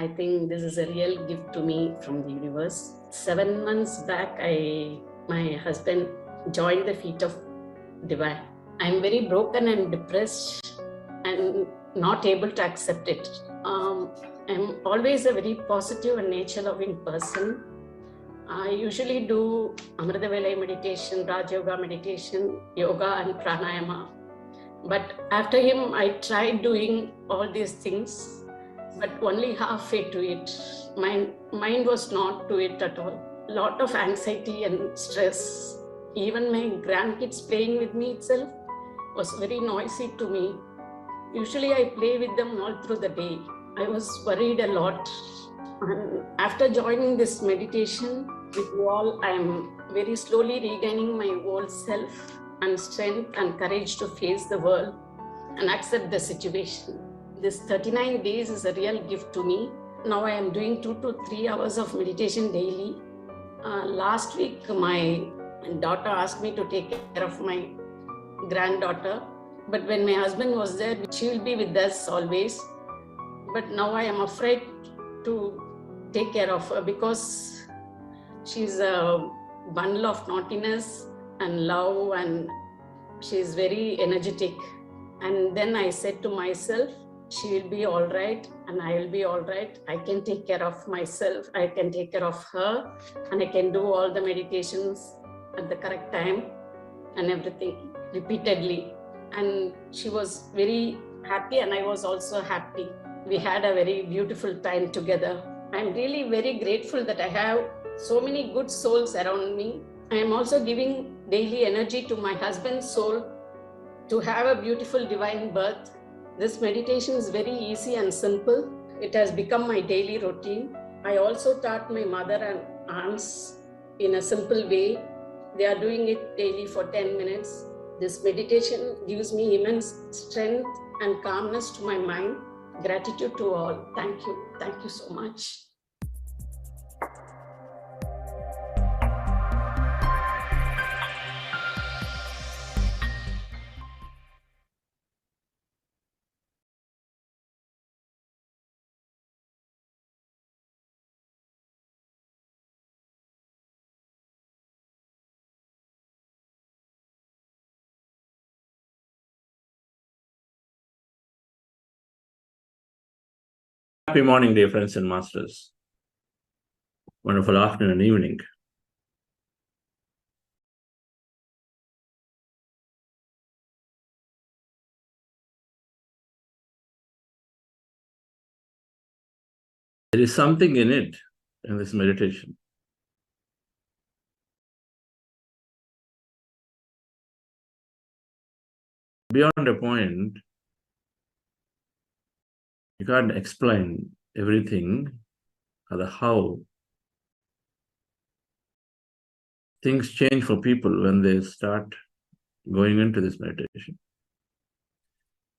I think this is a real gift to me from the universe. 7 months back, my husband joined the feet of divine. I'm very broken and depressed and not able to accept it. I'm always a very positive and nature-loving person. I usually do Amrita Velai meditation, Raj Yoga meditation, yoga and pranayama. But after him, I tried doing all these things, but only halfway to it. My mind was not to it at all. Lot of anxiety and stress. Even my grandkids playing with me itself was very noisy to me. Usually I play with them all through the day. I was worried a lot. And after joining this meditation with you all, I am very slowly regaining my old self and strength and courage to face the world and accept the situation. This 39 days is a real gift to me. Now I am doing 2 to 3 hours of meditation daily. Last week, my daughter asked me to take care of my granddaughter. But when my husband was there, she will be with us always. But now I am afraid to take care of her because she's a bundle of naughtiness and love, and she's very energetic. And then I said to myself, she will be all right and I will be all right. I can take care of myself. I can take care of her and I can do all the meditations at the correct time and everything repeatedly. And she was very happy and I was also happy. We had a very beautiful time together. I'm really very grateful that I have so many good souls around me. I am also giving daily energy to my husband's soul to have a beautiful divine birth. This meditation is very easy and simple. It has become my daily routine. I also taught my mother and aunts in a simple way. They are doing it daily for 10 minutes. This meditation gives me immense strength and calmness to my mind. Gratitude to all. Thank you. Thank you so much. Happy morning, dear friends and masters. Wonderful afternoon and evening. There is something in it, in this meditation. Beyond a point, you can't explain everything or the how. Things change for people when they start going into this meditation.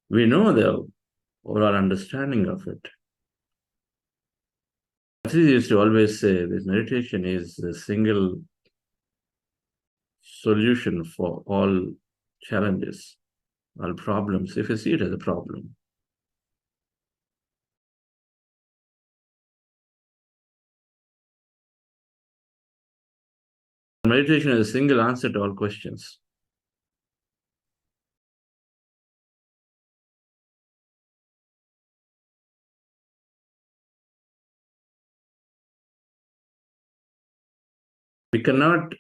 We know the overall understanding of it. Patriji used to always say this meditation is a single solution for all challenges, all problems, if you see it as a problem. Meditation is a single answer to all questions. We cannot,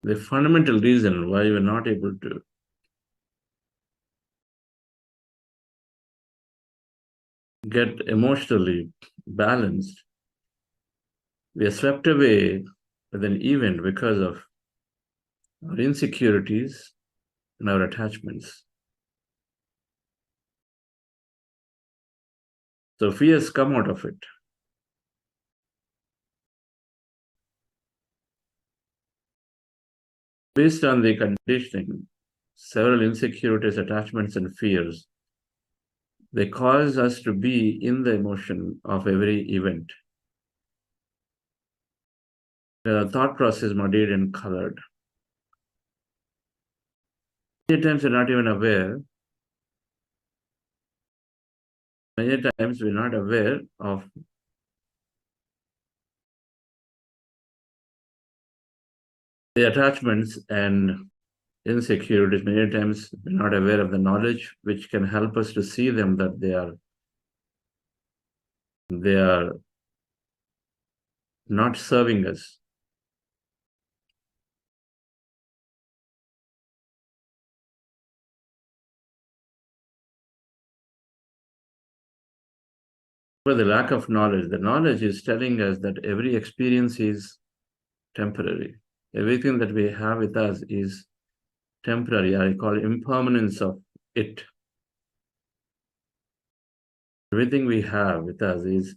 the fundamental reason why we're not able to get emotionally balanced, we are swept away with an event because of our insecurities and our attachments. So fears come out of it. Based on the conditioning, several insecurities, attachments, and fears, they cause us to be in the emotion of every event. The thought process muddied and colored. Many times we're not even aware. Many times we're not aware of the attachments and insecurities. Many times we're not aware of the knowledge which can help us to see them, that they are not serving us. But the lack of knowledge, the knowledge is telling us that every experience is temporary. Everything that we have with us is temporary. I call impermanence of it. Everything we have with us is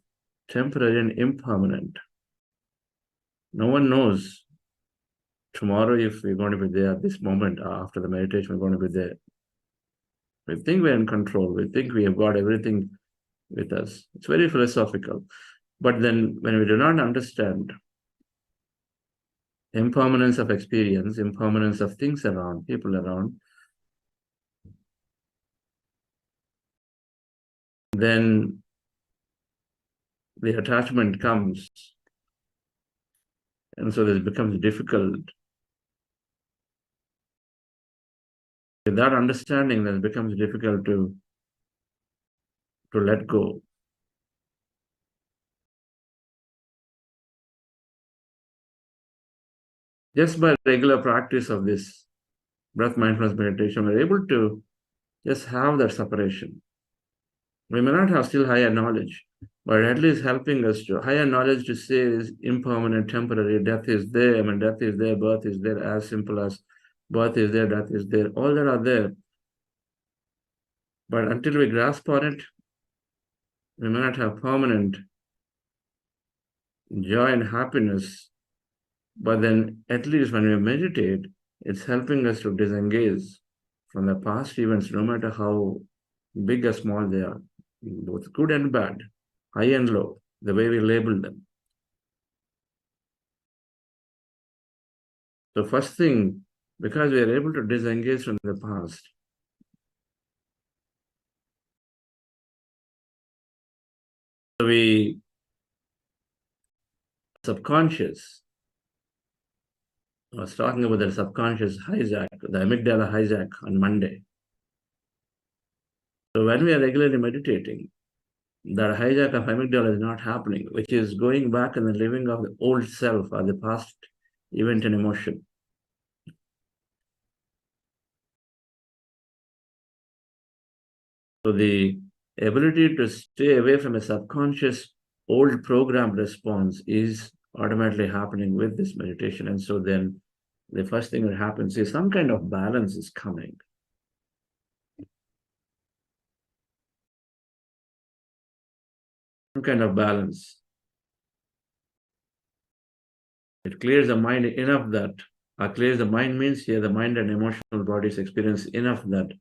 temporary and impermanent. No one knows tomorrow if we're going to be there at this moment. After the meditation, we're going to be there. We think we're in control. We think we have got everything with us. It's very philosophical. But then when we do not understand impermanence of experience, impermanence of things around, people around, then the attachment comes. And so this becomes difficult. With that understanding, then it becomes difficult to let go. Just by regular practice of this breath mindfulness meditation, we're able to just have that separation. We may not have still higher knowledge, but at least helping us to higher knowledge to say is impermanent, temporary. Death is there. I mean, death is there, birth is there, as simple as birth is there, death is there. All that are there. But until we grasp on it, we may not have permanent joy and happiness. But then at least when we meditate, it's helping us to disengage from the past events, no matter how big or small they are, both good and bad, high and low, the way we label them. So first thing, because we are able to disengage from the past, we subconscious, I was talking about the subconscious hijack, the amygdala hijack on Monday. So when we are regularly meditating, that hijack of amygdala is not happening, which is going back and the living of the old self or the past event and emotion. So the ability to stay away from a subconscious old program response is automatically happening with this meditation. And so then the first thing that happens is some kind of balance is coming. Some kind of balance. It clears the mind enough that, clears the mind means here the mind and emotional bodies experience enough that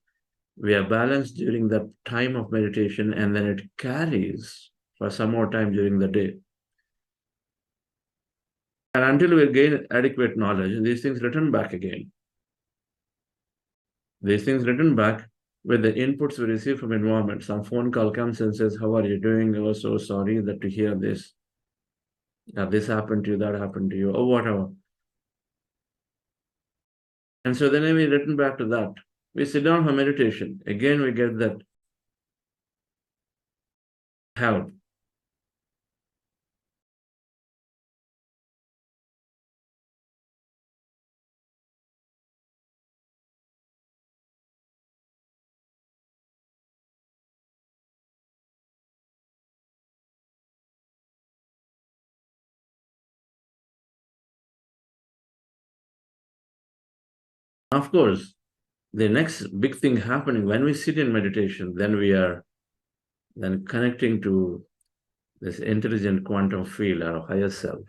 we are balanced during the time of meditation, and then it carries for some more time during the day. And until we gain adequate knowledge, these things return back again. These things return back with the inputs we receive from environment. Some phone call comes and says, how are you doing? Oh, so sorry that to hear this. This happened to you, that happened to you, or whatever. And so then we return back to that. We sit down for meditation. Again, we get that help. Of course, the next big thing happening when we sit in meditation, then we are then connecting to this intelligent quantum field, our higher self.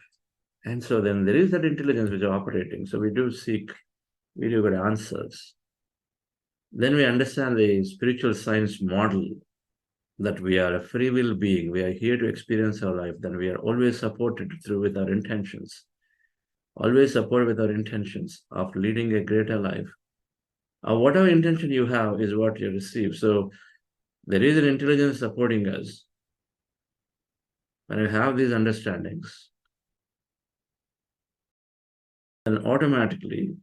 And so then there is that intelligence which is operating. So we do seek very good answers. Then we understand the spiritual science model that we are a free will being. We are here to experience our life. Then we are always supported through with our intentions. Always support with our intentions of leading a greater life. Whatever intention you have is what you receive. So there is an intelligence supporting us. When we have these understandings, then automatically,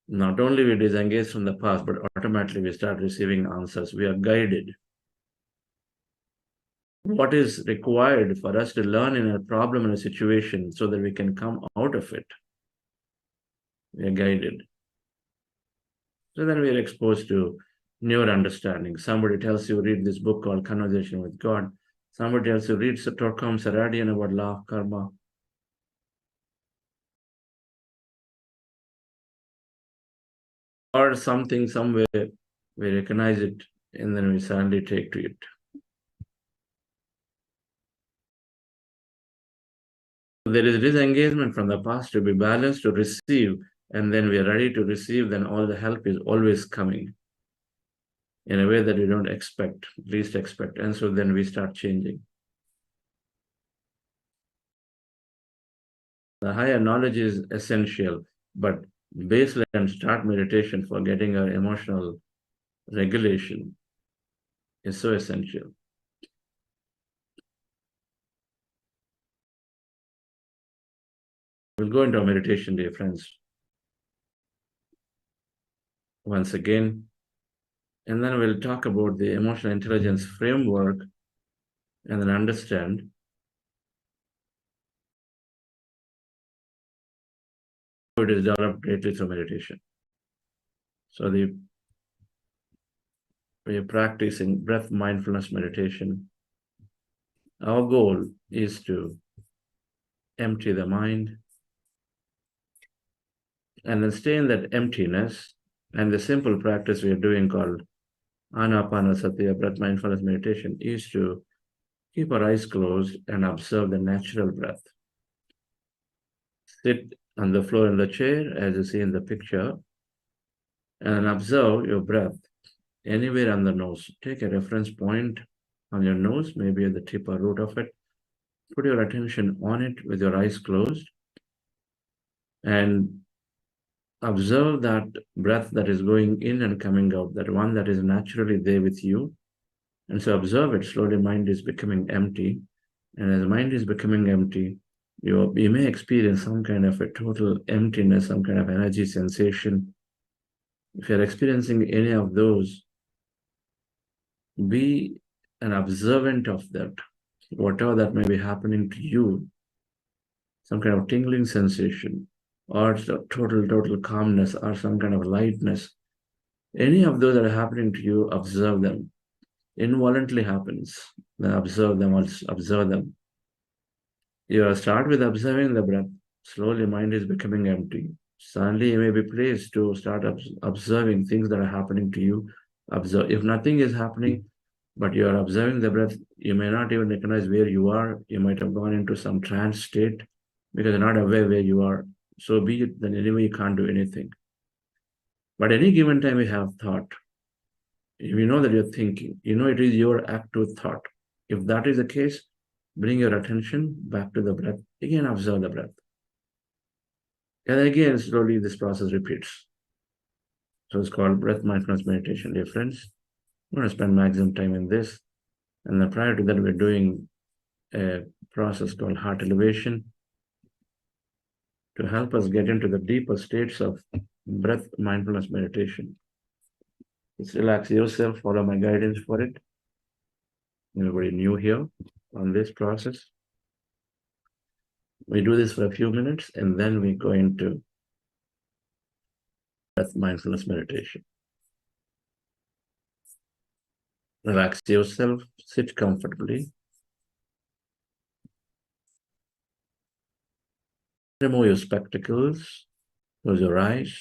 not only we disengage from the past, but automatically we start receiving answers. We are guided. What is required for us to learn in a problem, in a situation, so that we can come out of it? We are guided. So then we are exposed to newer understanding. Somebody tells you, read this book called Conversation with God. Somebody tells you, read Torkom Saradian about law of karma. Or something, somewhere, we recognize it, and then we suddenly take to it. There is disengagement from the past to be balanced, to receive, and then we are ready to receive, then all the help is always coming in a way that we don't expect, least expect. And so then we start changing. The higher knowledge is essential, but baseline start meditation for getting our emotional regulation is so essential. We'll go into our meditation, dear friends, once again, and then we'll talk about the emotional intelligence framework and then understand how it is developed greatly through meditation. So we are practicing breath mindfulness meditation. Our goal is to empty the mind and then stay in that emptiness. And the simple practice we are doing called Ana-Pana-Sati breath mindfulness meditation is to keep our eyes closed and observe the natural breath. Sit on the floor in the chair, as you see in the picture, and observe your breath anywhere on the nose. Take a reference point on your nose, maybe at the tip or root of it. Put your attention on it with your eyes closed and observe that breath that is going in and coming out, that one that is naturally there with you. And so observe it. Slowly mind is becoming empty. And as mind is becoming empty, you may experience some kind of a total emptiness, some kind of energy sensation. If you're experiencing any of those, be an observant of that, whatever that may be happening to you, some kind of tingling sensation, or total calmness, or some kind of lightness. Any of those that are happening to you, observe them. Involuntarily happens, then observe them, observe them. You start with observing the breath. Slowly, mind is becoming empty. Suddenly, you may be placed to start observing things that are happening to you. Observe. If nothing is happening, but you are observing the breath, you may not even recognize where you are. You might have gone into some trance state because you're not aware where you are. So be it, then anyway, you can't do anything. But any given time, you have thought. You know that you're thinking. You know it is your active thought. If that is the case, bring your attention back to the breath. Again, observe the breath. And again, slowly this process repeats. So it's called breath mindfulness meditation, dear friends. I'm going to spend maximum time in this. And then prior to that, we're doing a process called heart elevation to help us get into the deeper states of breath mindfulness meditation. Just relax yourself, follow my guidance for it. Anybody new here on this process? We do this for a few minutes and then we go into breath mindfulness meditation. Relax yourself, sit comfortably. Remove your spectacles, close your eyes.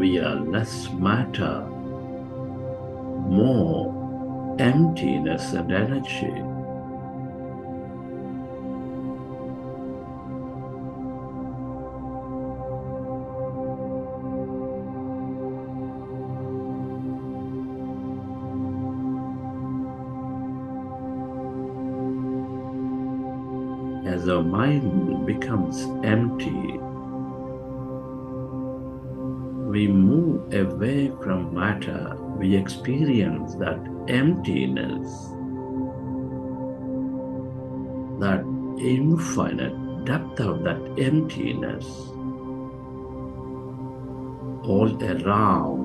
we are less matter, more emptiness and energy. As our mind becomes empty, we move away from matter, we experience that emptiness, that infinite depth of that emptiness all around.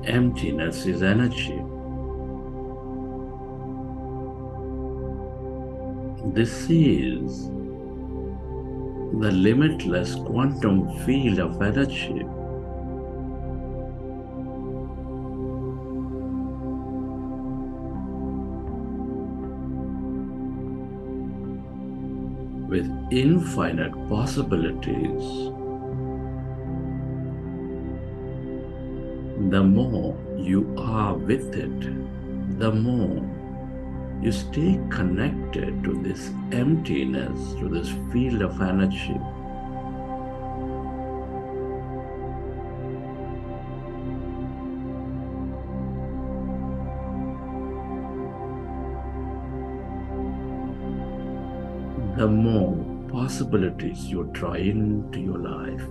Emptiness is energy. This is the limitless quantum field of energy. With infinite possibilities. The more you are with it, the more you stay connected to this emptiness, to this field of energy. The more possibilities you draw into your life.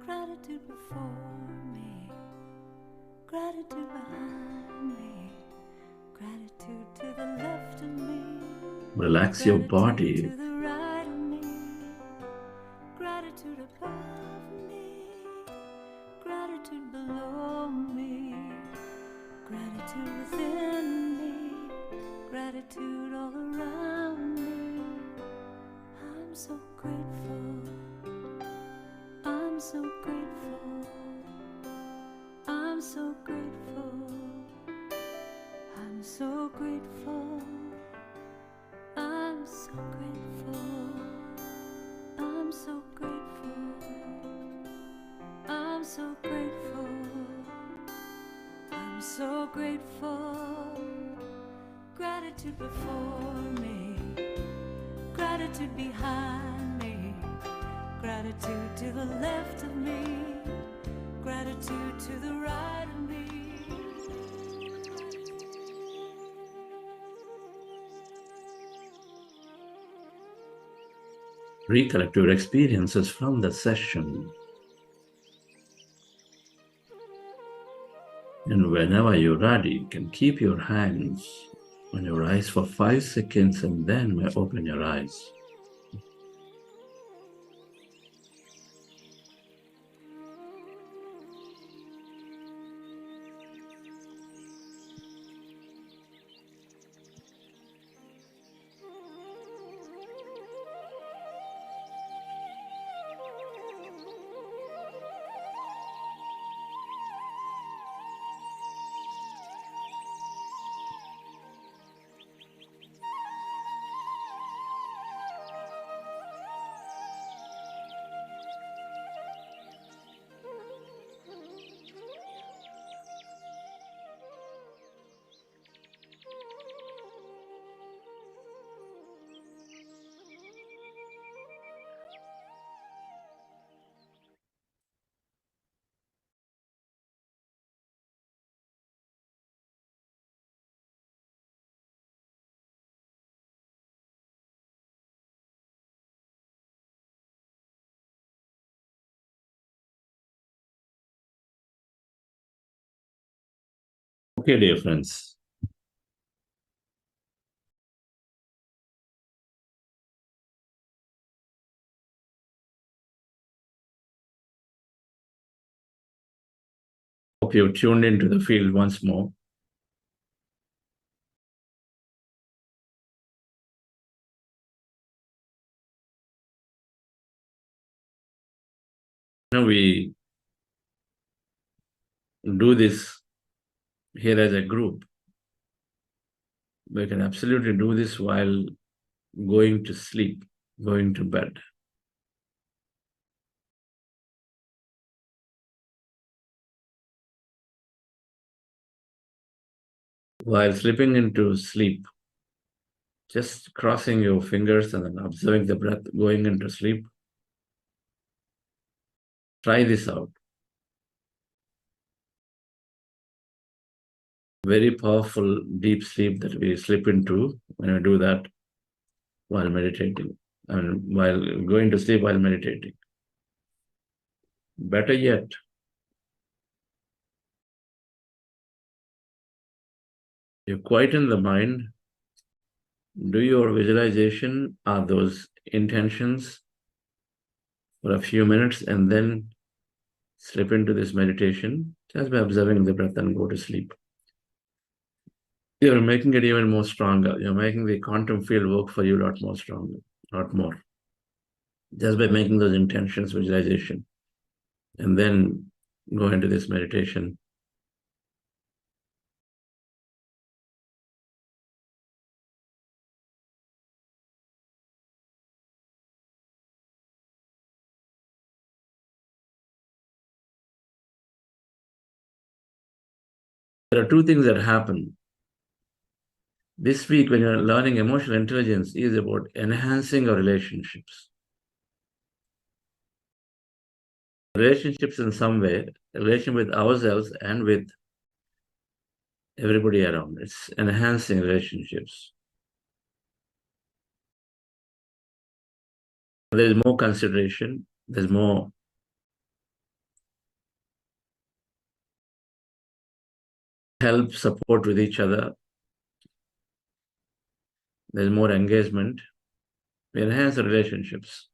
Gratitude before me, gratitude behind me, gratitude to the left of me. Relax your body. To the right of me, gratitude above me, gratitude below me, gratitude within me, gratitude all around me. I'm so grateful. I'm so grateful. I'm so grateful. I'm so grateful. I'm so grateful. I'm so grateful. I'm so grateful. I'm so grateful. Gratitude before me, gratitude behind me, gratitude to the left of me, gratitude to the right of me. Recollect your experiences from the session. And whenever you're ready, you can keep your hands on your eyes for 5 seconds and then may open your eyes. Okay, dear friends. Hope you've tuned into the field once more. We do this here as a group. We can absolutely do this while going to sleep, going to bed. While slipping into sleep, just crossing your fingers and then observing the breath going into sleep. Try this out. Very powerful deep sleep that we slip into when we do that while meditating and while going to sleep while meditating. Better yet, you quieten the mind, do your visualization of those intentions for a few minutes, and then slip into this meditation just by observing the breath and go to sleep. You're making it even more stronger. You're making the quantum field work for you a lot more stronger, a lot more. Just by making those intentions, visualization, and then go into this meditation. There are two things that happen. This week, when you're learning emotional intelligence, is about enhancing our relationships. Relationships in some way, relation with ourselves and with everybody around. It's enhancing relationships. There's more consideration, there's more help, support with each other. There's more engagement. We enhance the relationships.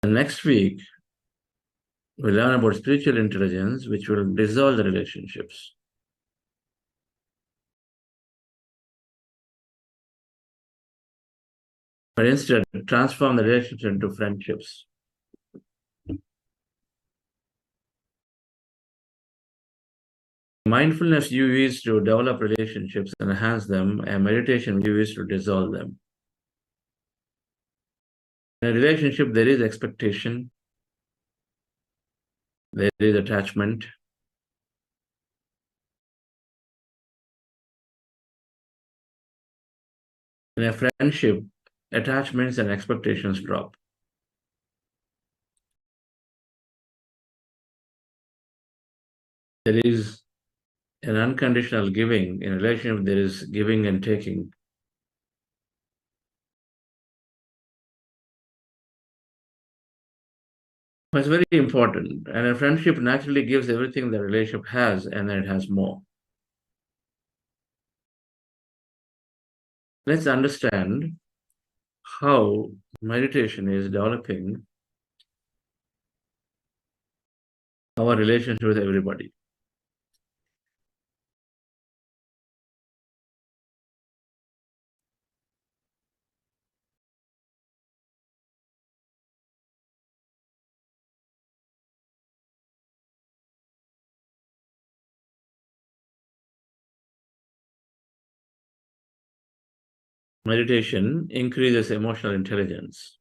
And next week, we'll learn about spiritual intelligence, which will dissolve the relationships. But instead, transform the relationships into friendships. Mindfulness you use to develop relationships and enhance them, and meditation you use to dissolve them. In a relationship, there is expectation, there is attachment. In a friendship, attachments and expectations drop. There is an unconditional giving. In a relationship, there is giving and taking. It's very important. And a friendship naturally gives everything the relationship has, and then it has more. Let's understand how meditation is developing our relationship with everybody. Meditation increases emotional intelligence.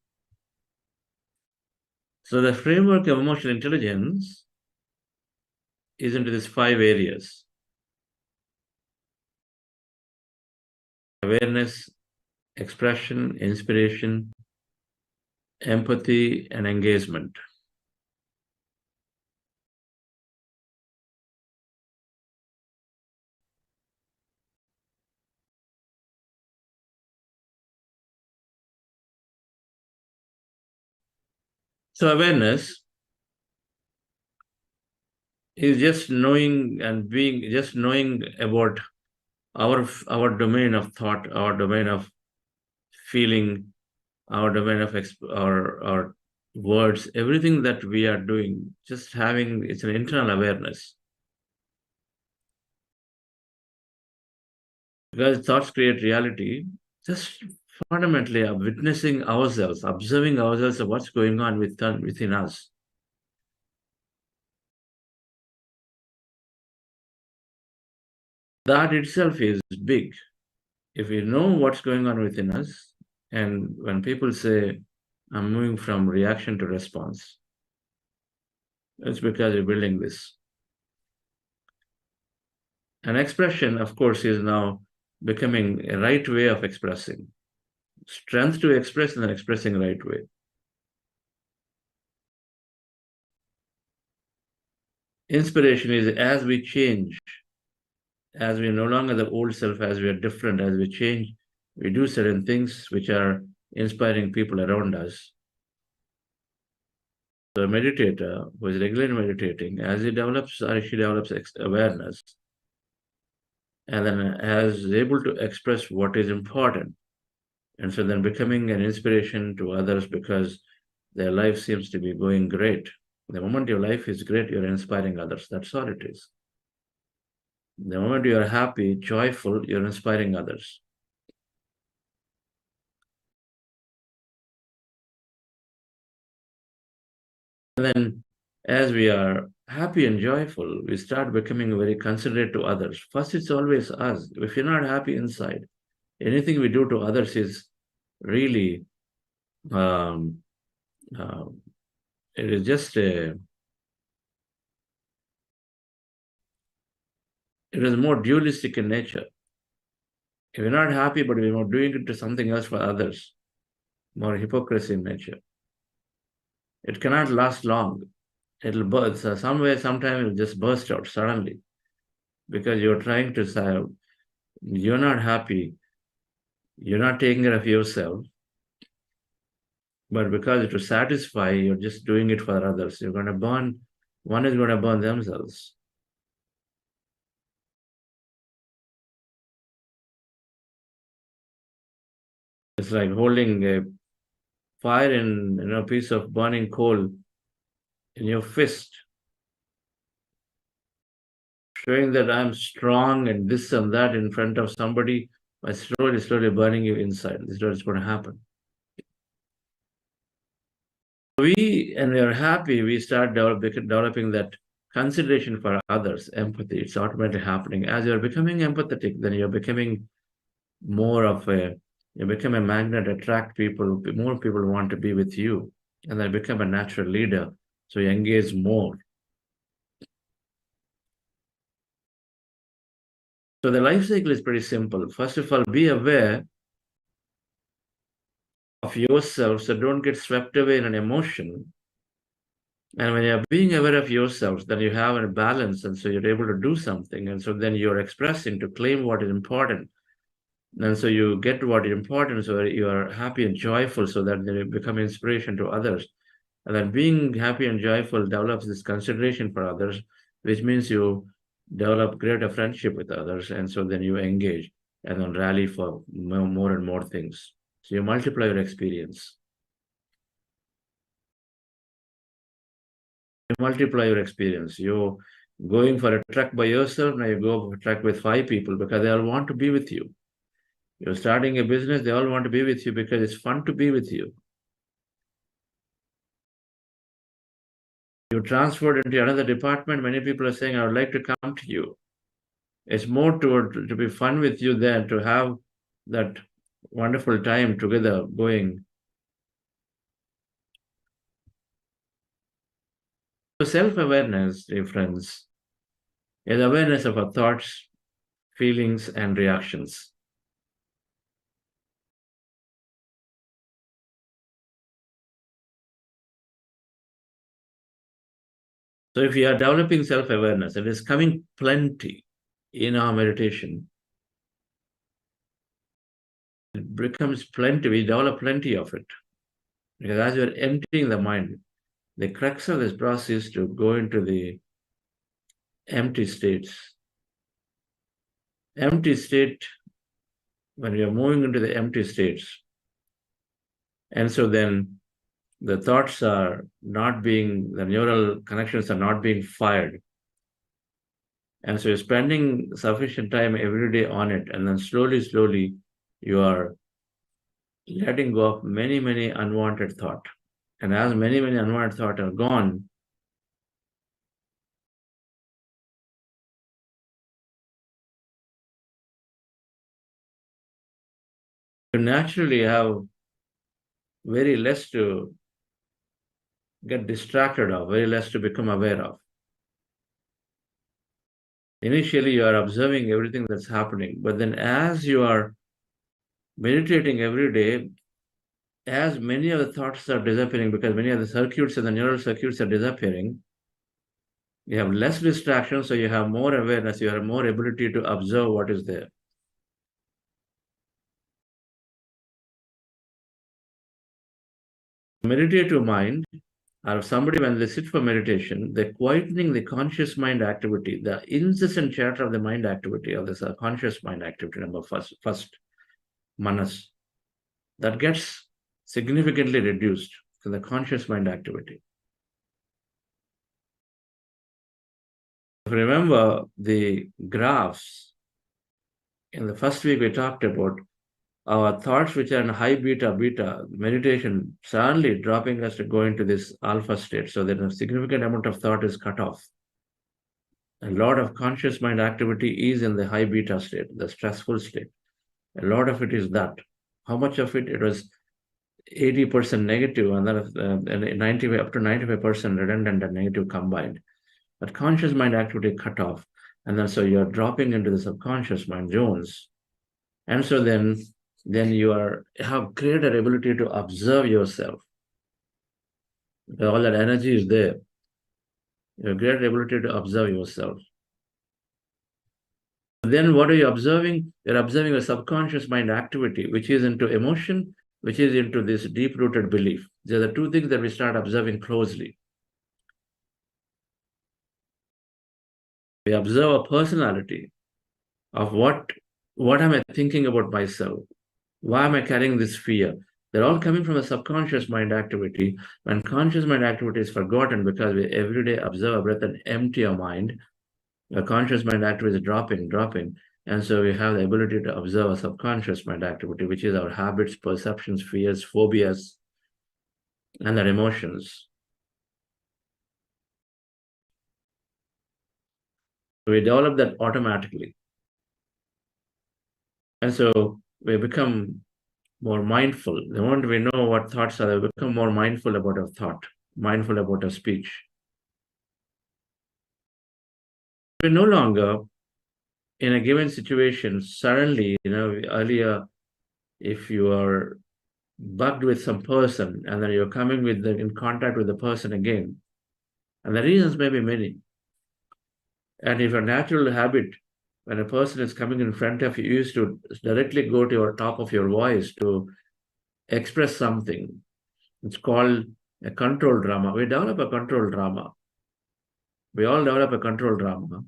So the framework of emotional intelligence is into these 5 areas: awareness, expression, inspiration, empathy, and engagement. So awareness is just knowing and being, just knowing about our domain of thought, our domain of feeling, our domain of our words, everything that we are doing, just having, it's an internal awareness. Because thoughts create reality, just fundamentally witnessing ourselves, observing ourselves of what's going on within us. That itself is big. If we know what's going on within us, and when people say, I'm moving from reaction to response, it's because you're building this. An expression, of course, is now becoming a right way of expressing. Strength to express and then expressing the right way. Inspiration is as we change, as we are no longer the old self, as we are different, as we change, we do certain things which are inspiring people around us. So a meditator who is regularly meditating, as he develops or she develops awareness, and then is able to express what is important, and so then becoming an inspiration to others because their life seems to be going great. The moment your life is great, you're inspiring others. That's all it is. The moment you are happy, joyful, you're inspiring others. And then as we are happy and joyful, we start becoming very considerate to others. First, it's always us. If you're not happy inside, anything we do to others is really, it is just it is more dualistic in nature. If you're not happy, but we're doing it to something else for others, more hypocrisy in nature. It cannot last long. It'll burst. Somewhere, sometime it'll just burst out suddenly because you're trying to say, you're not happy, you're not taking care of yourself, but because to satisfy, you're just doing it for others. You're going to burn, one is going to burn themselves. It's like holding a fire in a piece of burning coal in your fist, showing that I'm strong and this and that in front of somebody, by slowly burning you inside. This is what's going to happen. We are happy, we start developing that consideration for others, empathy. It's automatically happening. As you're becoming empathetic, then you're becoming more of you become a magnet, attract people, more people want to be with you, and then become a natural leader. So you engage more. So the life cycle is pretty simple. First of all, be aware of yourself, so don't get swept away in an emotion. And when you're being aware of yourself, then you have a balance, and so you're able to do something. And so then you're expressing to claim what is important. And so you get what is important, so you are happy and joyful, so that you become inspiration to others. And then being happy and joyful develops this consideration for others, which means you develop greater friendship with others. And so then you engage and then rally for more and more things. So you multiply your experience. You multiply your experience. You're going for a trek by yourself, now you go for a trek with 5 people because they all want to be with you. You're starting a business, they all want to be with you because it's fun to be with you. You transferred into another department, many people are saying, I would like to come to you. It's more to be fun with you than to have that wonderful time together going. So self-awareness, dear friends, is awareness of our thoughts, feelings, and reactions. So if we are developing self-awareness, it is coming plenty in our meditation. It becomes plenty, we develop plenty of it. Because as you're emptying the mind, the crux of this process is to go into the empty states. Empty state, when we are moving into the empty states, and so then the thoughts are not being, the neural connections are not being fired. And so you're spending sufficient time every day on it, and then slowly, you are letting go of many unwanted thought. And as many unwanted thought are gone, you naturally have very less to get distracted of, very less to become aware of. Initially, you are observing everything that's happening, but then as you are meditating every day, as many of the thoughts are disappearing, because many of the circuits and the neural circuits are disappearing, you have less distraction, so you have more awareness, you have more ability to observe what is there. Meditative mind, or somebody when they sit for meditation, they're quietening the conscious mind activity, the incessant chatter of the mind activity, of this conscious mind activity, number first, manas, that gets significantly reduced to the conscious mind activity. If you remember the graphs, in the first week we talked about our thoughts which are in high beta, meditation suddenly dropping us to go into this alpha state. So that a significant amount of thought is cut off. A lot of conscious mind activity is in the high beta state, the stressful state. A lot of it is that. How much of it? It was 80% negative, and then 95 up to 95% redundant and negative combined. But conscious mind activity cut off, and then so you're dropping into the subconscious mind zones, and so then you have greater ability to observe yourself. All that energy is there. You have greater ability to observe yourself. Then what are you observing? You're observing a subconscious mind activity, which is into emotion, which is into this deep-rooted belief. These are the two things that we start observing closely. We observe a personality of what am I thinking about myself? Why am I carrying this fear? They're all coming from a subconscious mind activity. When conscious mind activity is forgotten because we every day observe our breath and empty our mind, the conscious mind activity is dropping. And so we have the ability to observe a subconscious mind activity, which is our habits, perceptions, fears, phobias, and our emotions. We develop that automatically. And so we become more mindful. The moment we know what thoughts are, we become more mindful about our thought, mindful about our speech. We're no longer in a given situation, suddenly, earlier, if you are bugged with some person and then you're coming in contact with the person again, and the reasons may be many. And if a natural habit, when a person is coming in front of you, you used to directly go to your top of your voice to express something. It's called a control drama. We develop a control drama. We all develop a control drama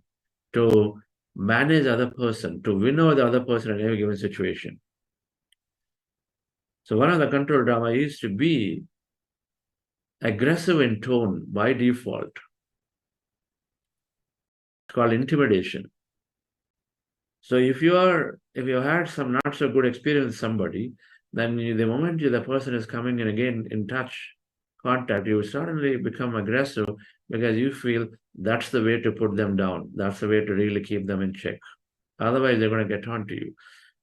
to manage the other person, to win over the other person in every given situation. So one of the control drama is to be aggressive in tone by default. It's called intimidation. So if you had some not so good experience with somebody, then the moment the person is coming in again in contact, you suddenly become aggressive because you feel that's the way to put them down. That's the way to really keep them in check. Otherwise, they're going to get on to you.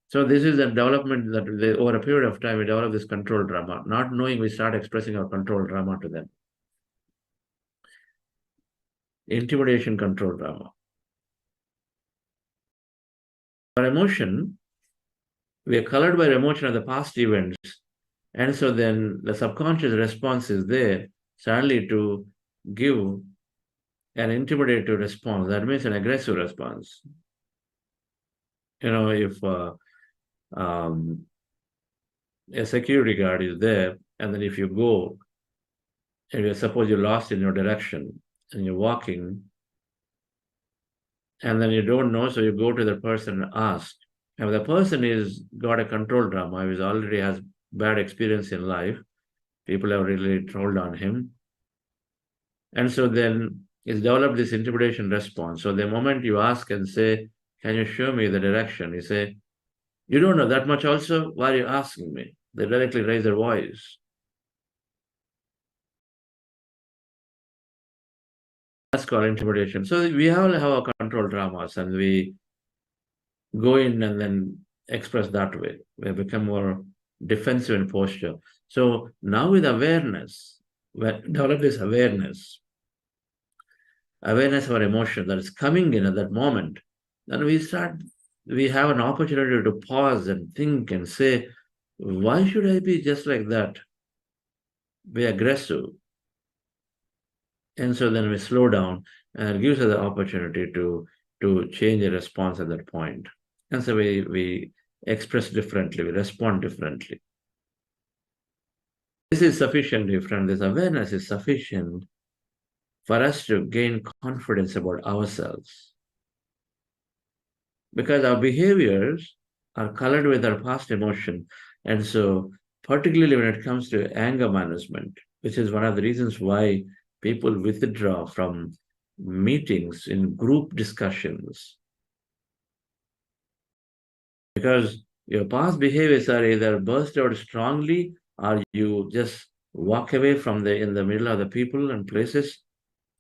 So this is a development that over a period of time, we develop this control drama. Not knowing, we start expressing our control drama to them. Intimidation control drama. Our emotion, we are colored by emotion of the past events. And so then the subconscious response is there, suddenly to give an intimidative response. That means an aggressive response. If a security guard is there, and then if you go, and suppose you're lost in your direction, and you're walking, and then you don't know, so you go to the person and ask. And the person is got a control drama, he already has bad experience in life. People have really trolled on him. And so then is develop this interpretation response. So the moment you ask and say, can you show me the direction? You say, you don't know that much also? Why are you asking me? They directly raise their voice. That's called interpretation. So we all have our control dramas and we go in and then express that way. We become more defensive in posture. So now with awareness, develop this awareness of our emotion that is coming in at that moment, then we have an opportunity to pause and think and say, why should I be just like that? Be aggressive. And so then we slow down and it gives us the opportunity to change a response at that point. And so we express differently, we respond differently. This is sufficient, dear friend. This awareness is sufficient for us to gain confidence about ourselves. Because our behaviors are colored with our past emotion. And so, particularly when it comes to anger management, which is one of the reasons why people withdraw from meetings in group discussions. Because your past behaviors are either burst out strongly or you just walk away from in the middle of the people and places.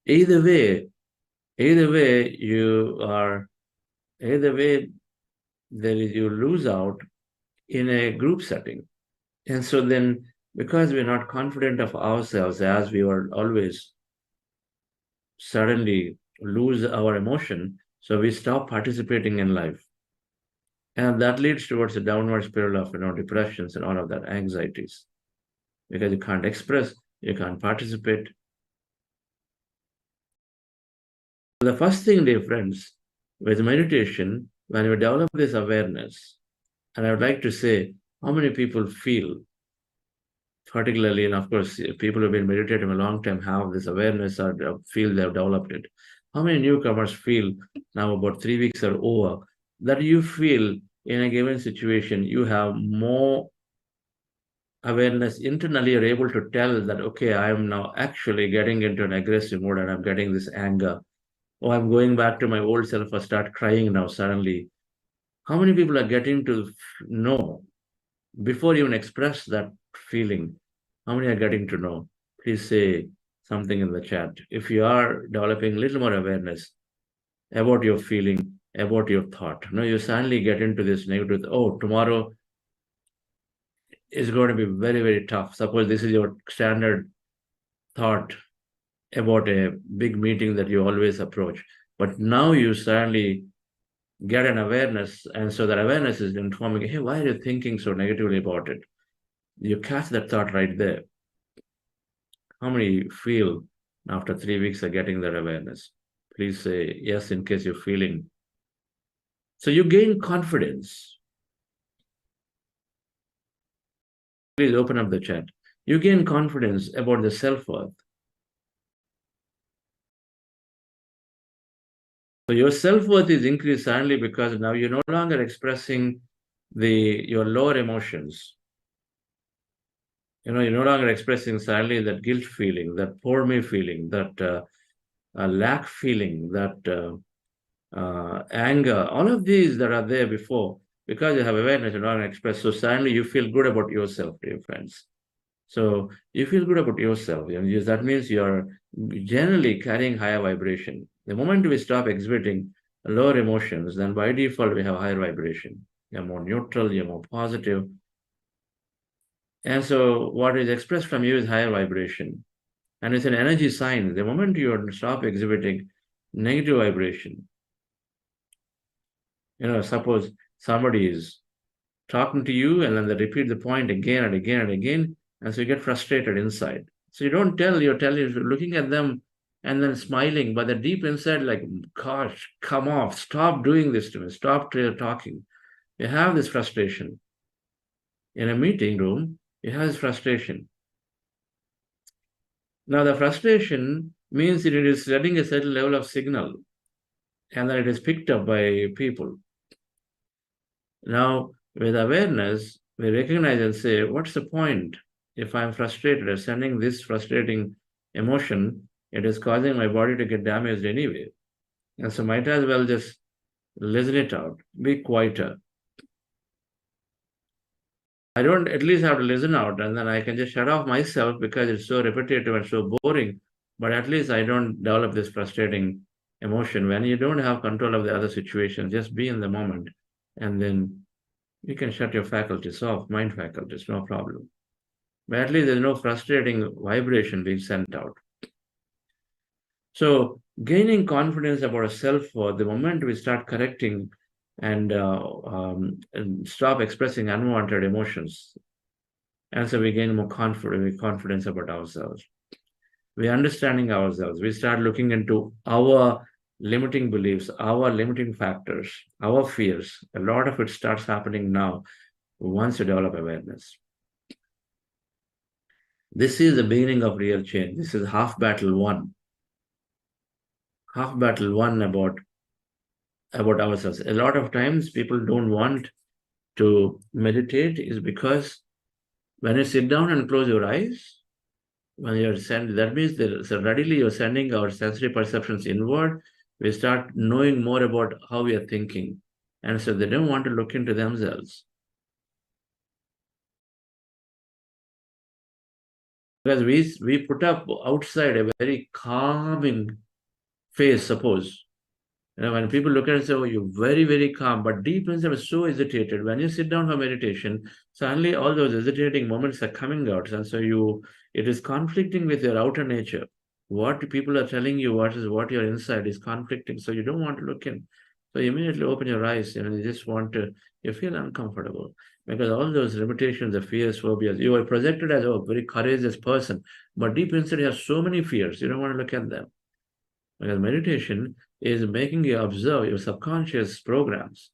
Either way, you lose out in a group setting. And so then, because we're not confident of ourselves, as we were always suddenly lose our emotion, so we stop participating in life. And that leads towards a downward spiral of depressions and all of that, anxieties. Because you can't express, you can't participate. The first thing, dear friends, with meditation, when we develop this awareness, and I would like to say, how many people feel, particularly, and of course, people who have been meditating a long time have this awareness or feel they have developed it. How many newcomers feel now about 3 weeks are over, that you feel in a given situation, you have more awareness internally, you're able to tell that, okay, I am now actually getting into an aggressive mode and I'm getting this anger. Oh, I'm going back to my old self, I start crying now suddenly. How many people are getting to know before you even express that feeling? How many are getting to know? Please say something in the chat. If you are developing a little more awareness about your feeling, about your thought, you suddenly get into this negative, oh, tomorrow is going to be very, very tough. Suppose this is your standard thought about a big meeting that you always approach. But now you suddenly get an awareness, and so that awareness is informing, hey, why are you thinking so negatively about it? You catch that thought right there. How many feel after 3 weeks of getting that awareness? Please say yes in case you're feeling. So you gain confidence. Please open up the chat. You gain confidence about the self-worth. So your self-worth is increased suddenly because now you're no longer expressing your lower emotions. You're no longer expressing suddenly that guilt feeling, that poor me feeling, that lack feeling, that anger, all of these that are there before, because you have awareness, you're not going to express. So suddenly you feel good about yourself, dear friends. So you feel good about yourself. That means you're generally carrying higher vibration. The moment we stop exhibiting lower emotions, then by default we have higher vibration. You're more neutral, you're more positive. And so what is expressed from you is higher vibration. And it's an energy sign. The moment you stop exhibiting negative vibration, suppose somebody is talking to you and then they repeat the point again and again and again, and so you get frustrated inside. So you don't tell, you're looking at them and then smiling, but the deep inside, like, gosh, come off, stop doing this to me, stop talking. You have this frustration. In a meeting room, you have this frustration. Now, the frustration means it is setting a certain level of signal, and then it is picked up by people. Now, with awareness, we recognize and say, what's the point if I'm frustrated or sending this frustrating emotion It is causing my body to get damaged anyway. And so might as well just listen it out, be quieter. I don't at least have to listen out, and then I can just shut off myself because it's so repetitive and so boring. But at least I don't develop this frustrating emotion. When you don't have control of the other situation, just be in the moment, and then you can shut your faculties off, mind faculties, no problem. But at least there's no frustrating vibration being sent out. So gaining confidence about a self-worth, the moment we start correcting and stop expressing unwanted emotions, and so we gain more confidence about ourselves. We're understanding ourselves. We start looking into our limiting beliefs, our limiting factors, our fears. A lot of it starts happening now once you develop awareness. This is the beginning of real change. This is half battle one. Half battle one about ourselves. A lot of times people don't want to meditate is because when you sit down and close your eyes, when you're sending, that means that so readily you're sending our sensory perceptions inward. We start knowing more about how we are thinking. And so they don't want to look into themselves. Because we put up outside a very calming face, suppose. When people look at it and say, oh, you're very, very calm, but deep inside you're so agitated. When you sit down for meditation, suddenly all those agitating moments are coming out. And so it is conflicting with your outer nature. What people are telling you, what your inside is conflicting. So you don't want to look in. So you immediately open your eyes and you just you feel uncomfortable. Because all those limitations, the fears, phobias, you are projected as a very courageous person, but deep inside you have so many fears, you don't want to look at them. Because meditation is making you observe your subconscious programs.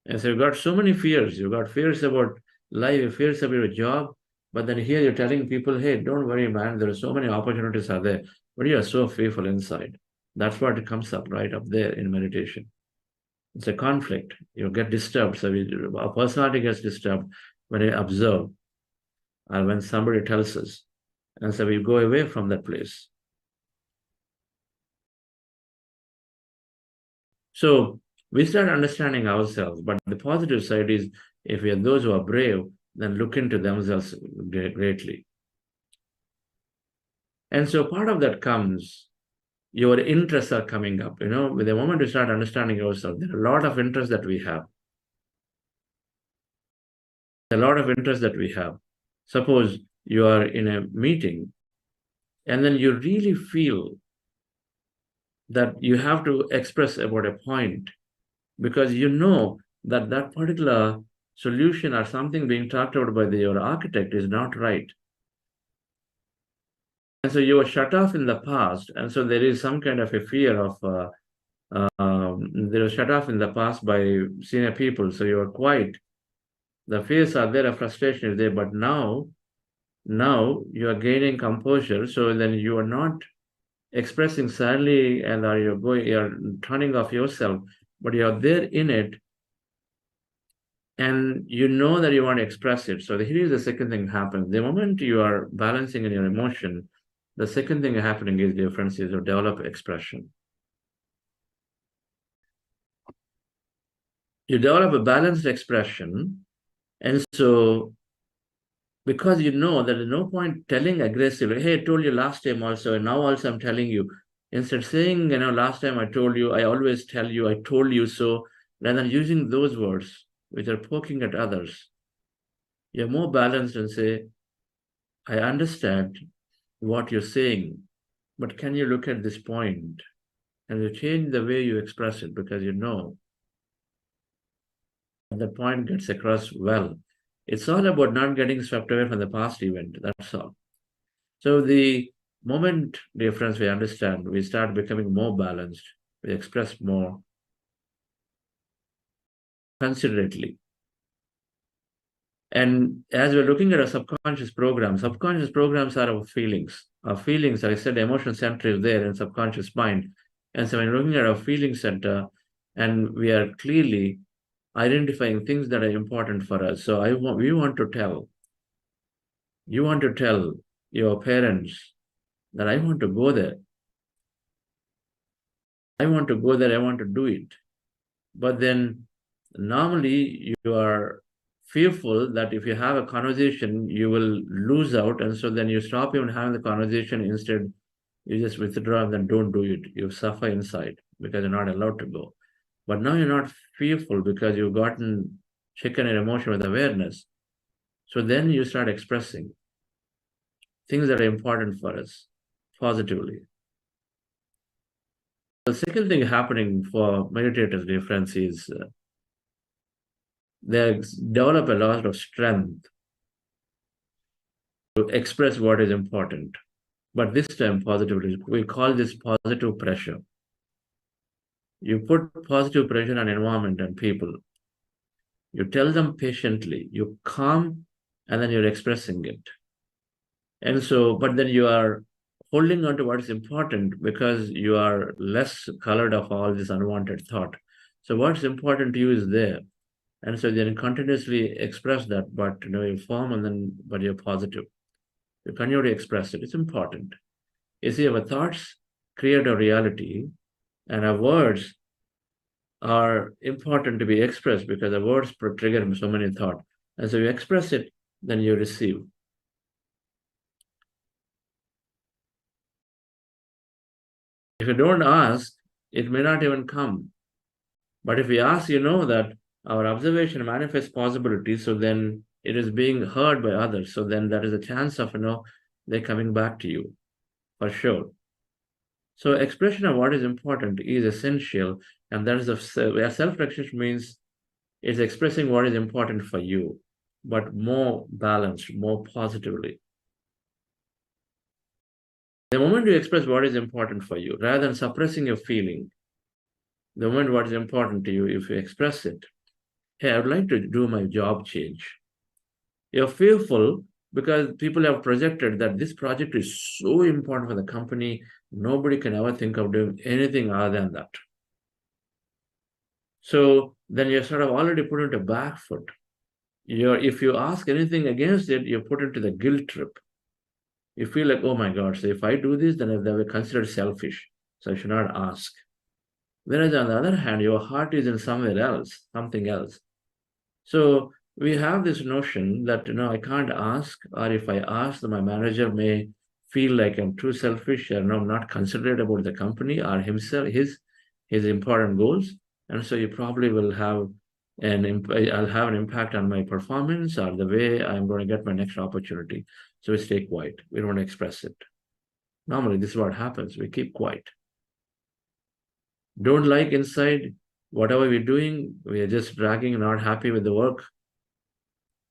And so you've got so many fears. You've got fears about life, fears about your job, but then here you're telling people, hey, don't worry, man, there are so many opportunities out there, but you are so fearful inside. That's what comes up right up there in meditation. It's a conflict. You get disturbed. So our personality gets disturbed when we observe or when somebody tells us. And so we go away from that place. So we start understanding ourselves, but the positive side is if we are those who are brave, then look into themselves greatly. And so part of that comes, your interests are coming up. With the moment you start understanding yourself, there are a lot of interests that we have. Suppose you are in a meeting and then you really feel that you have to express about a point because you know that that particular solution or something being talked about by your architect is not right. And so you were shut off in the past, and so there is some kind of a fear of they were shut off in the past by senior people, so you are quiet. The fears are there, a frustration is there, but now you are gaining composure, so then you are not expressing sadly and you're turning off yourself, but you're there in it, and you know that you want to express it. So here is the second thing happens. The moment you are balancing in your emotion, the second thing happening is difference is to develop expression. You develop a balanced expression, and so because you know that there's no point telling aggressively, hey, I told you last time also, and now also I'm telling you. Instead saying, last time I told you, I always tell you, I told you so, rather than using those words which are poking at others, you're more balanced and say, I understand what you're saying, but can you look at this point? And you change the way you express it because you know the point gets across well. It's all about not getting swept away from the past event, that's all. So the moment difference we understand, we start becoming more balanced, we express more considerately. And as we're looking at our subconscious programs are our feelings. Our feelings, I said, emotion center is there in subconscious mind. And so when we're looking at our feeling center, and we are clearly identifying things that are important for us. So you want to tell your parents that I want to go there. I want to go there, I want to do it. But then normally you are fearful that if you have a conversation, you will lose out. And so then you stop even having the conversation. Instead, you just withdraw and then don't do it. You suffer inside because you're not allowed to go. But now you're not fearful because you've gotten shaken in emotion with awareness. So then you start expressing things that are important for us positively. The second thing happening for meditators, dear friends, is they develop a lot of strength to express what is important. But this time positively, we call this positive pressure. You put positive pressure on environment and people. You tell them patiently, you calm, and then you're expressing it. And so, but then you are holding on to what is important because you are less colored of all this unwanted thought. So what's important to you is there. And so then continuously express that, but you form and then, but you're positive. You continue to express it. It's important. You see, our thoughts create a reality, and our words are important to be expressed because the words trigger so many thoughts. And so you express it, then you receive. If you don't ask, it may not even come. But if we ask, you know that our observation manifests possibilities, so then it is being heard by others. So then there is a chance of, they're coming back to you, for sure. So expression of what is important is essential, and that is self-recognition means it's expressing what is important for you, but more balanced, more positively. The moment you express what is important for you, rather than suppressing your feeling, the moment what is important to you, if you express it, hey, I would like to do my job change. You're fearful because people have projected that this project is so important for the company, nobody can ever think of doing anything other than that. So then you're sort of already put into back foot. If you ask anything against it, you're put into the guilt trip. You feel like, oh my God, so if I do this, then they will consider selfish. So I should not ask. Whereas on the other hand, your heart is in somewhere else, something else. So we have this notion that, I can't ask, or if I ask, then my manager may feel like I'm too selfish, or not considerate about the company or himself, his important goals. And so you probably will have I'll have an impact on my performance or the way I'm going to get my next opportunity. So we stay quiet. We don't express it. Normally, this is what happens. We keep quiet. Don't like inside whatever we're doing. We are just dragging, not happy with the work.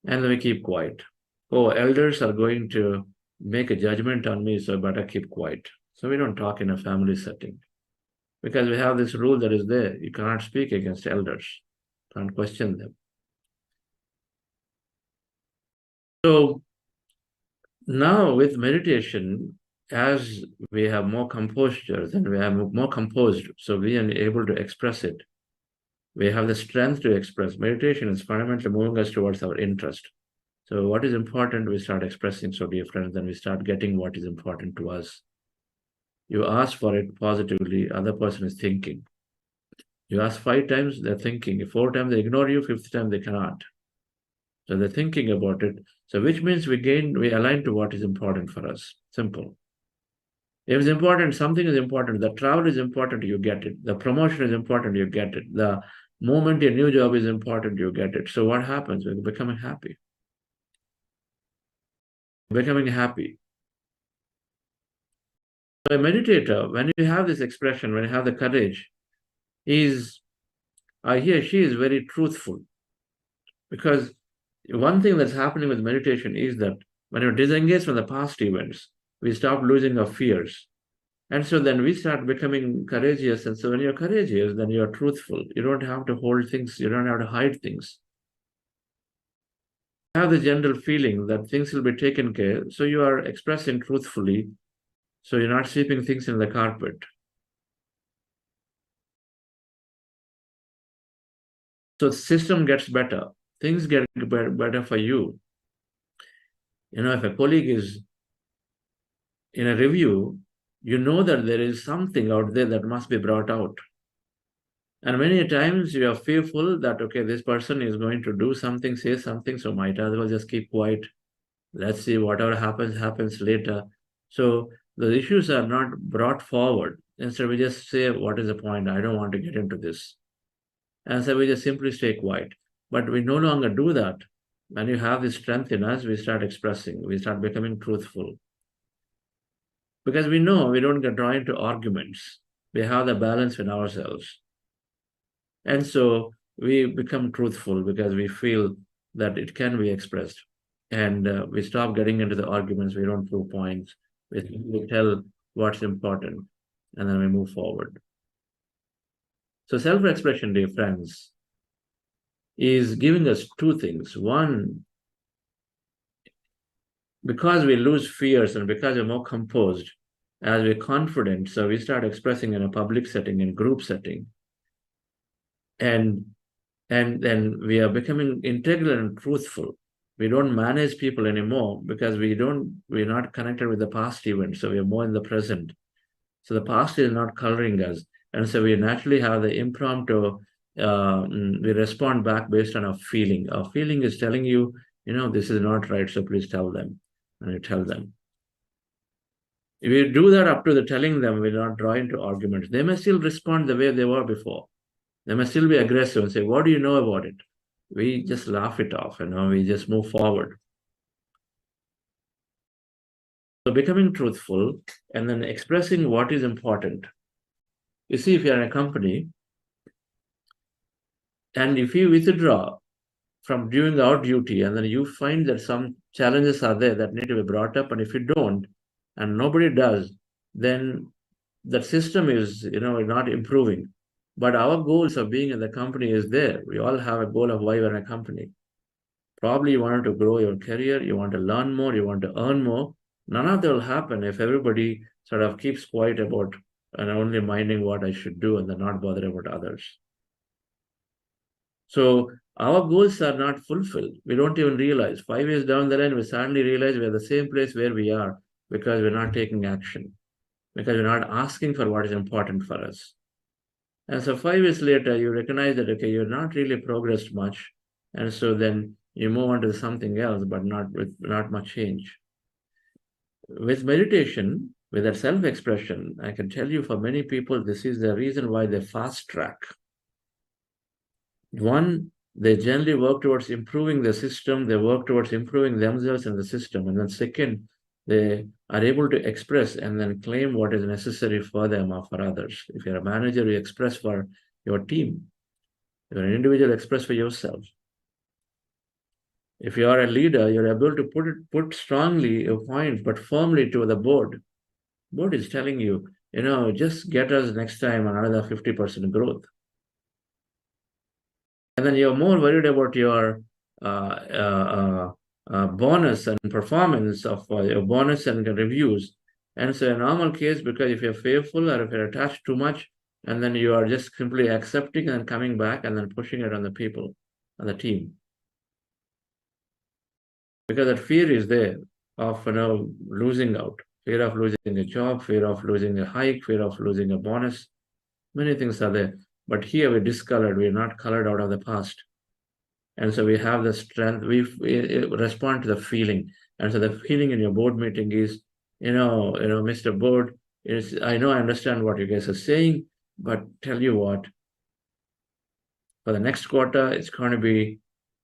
And then we keep quiet. Oh, elders are going to make a judgment on me, so I better keep quiet. So we don't talk in a family setting because we have this rule that is there. You cannot speak against elders. Can't question them. So now with meditation, as we have more composure, then we have more composed, so we are able to express it. We have the strength to express. Meditation is fundamentally moving us towards our interest. So what is important, we start expressing. So dear friends, then we start getting what is important to us. You ask for it positively, other person is thinking. You ask 5 times, they're thinking. 4 times they ignore you, 5th time they cannot. So they're thinking about it. So which means we align to what is important for us. Simple. If it's important, something is important. The travel is important, you get it. The promotion is important, you get it. The moment your new job is important, you get it. So what happens? We're becoming happy. Becoming happy. So a meditator, when you have this expression, when you have the courage, he or she is very truthful. Because one thing that's happening with meditation is that when you disengage from the past events, we stop losing our fears. And so then we start becoming courageous. And so when you're courageous, then you're truthful. You don't have to hold things. You don't have to hide things. You have the general feeling that things will be taken care. So you are expressing truthfully. So you're not sweeping things in the carpet. So the system gets better. Things get better for you. If a colleague is in a review, you know that there is something out there that must be brought out. And many times you are fearful that, okay, this person is going to do something, say something, so might as well just keep quiet. Let's see, whatever happens, happens later. So the issues are not brought forward. Instead, we just say, what is the point? I don't want to get into this. And so we just simply stay quiet. But we no longer do that. When you have this strength in us, we start expressing, we start becoming truthful. Because we know we don't get drawn into arguments. We have the balance in ourselves. And so we become truthful because we feel that it can be expressed. And we stop getting into the arguments. We don't prove points. We tell what's important, and then we move forward. So self-expression, dear friends, is giving us two things. One, because we lose fears and because we're more composed, as we're confident, so we start expressing in a public setting, in group setting. And then we are becoming integral and truthful. We don't manage people anymore because we're not connected with the past events. So we're more in the present. So the past is not coloring us. And so we naturally have the impromptu, we respond back based on our feeling. Our feeling is telling you, this is not right, so please tell them. And you tell them. If you do that up to the telling them, we're not drawn into arguments. They may still respond the way they were before. They may still be aggressive and say, what do you know about it? We just laugh it off, we just move forward. So becoming truthful and then expressing what is important. You see, if you're in a company and if you withdraw from doing our duty and then you find that some challenges are there that need to be brought up, and if you don't, and nobody does, then the system is, not improving. But our goals of being in the company is there. We all have a goal of why we're in a company. Probably you want to grow your career, you want to learn more, you want to earn more. None of that will happen if everybody sort of keeps quiet about and only minding what I should do and then not bother about others. So our goals are not fulfilled. We don't even realize. 5 years down the line, we suddenly realize we're the same place where we are because we're not taking action, because we're not asking for what is important for us. And so 5 years later, you recognize that, okay, you're not really progressed much. And so then you move on to something else, but not much change. With meditation, with that self-expression, I can tell you for many people, this is the reason why they fast track. One, they generally work towards improving the system. They work towards improving themselves and the system. And then second, they are able to express and then claim what is necessary for them or for others. If you're a manager, you express for your team. If you're an individual, express for yourself. If you are a leader, you're able to put strongly your point, but firmly to the board. Board is telling you, just get us next time another 50% growth. And then you're more worried about your bonus and performance of your bonus and reviews. And so a normal case, because if you're fearful or if you're attached too much, and then you are just simply accepting and coming back and then pushing it on the people, on the team. Because that fear is there of losing out, fear of losing a job, fear of losing a hike, fear of losing a bonus. Many things are there. But here we're discolored, we're not colored out of the past. And so we have the strength, we respond to the feeling. And so the feeling in your board meeting is, Mr. Board, I know I understand what you guys are saying, but tell you what, for the next quarter, it's going to be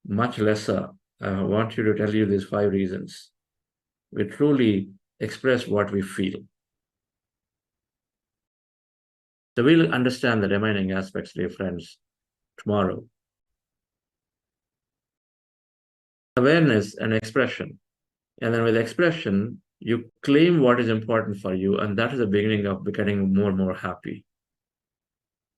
much lesser. I want you to tell you these 5 reasons. We truly express what we feel. So we'll understand the remaining aspects, dear friends, tomorrow. Awareness and expression. And then with expression, you claim what is important for you, and that is the beginning of becoming more and more happy.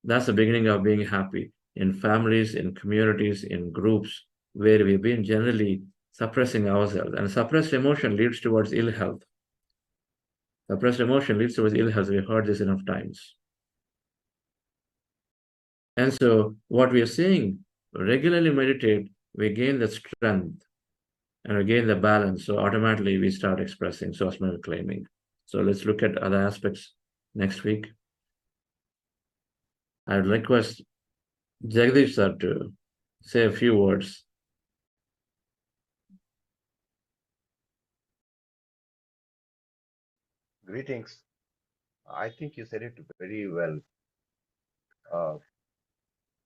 That's the beginning of being happy in families, in communities, in groups, where we've been generally suppressing ourselves. And suppressed emotion leads towards ill health. Suppressed emotion leads towards ill health. We've heard this enough times. And so what we are saying, regularly meditate, we gain the strength and we gain the balance. So automatically we start expressing, so as we're claiming. So let's look at other aspects next week. I would request Jagdish sir to say a few words. Greetings. I think you said it very well.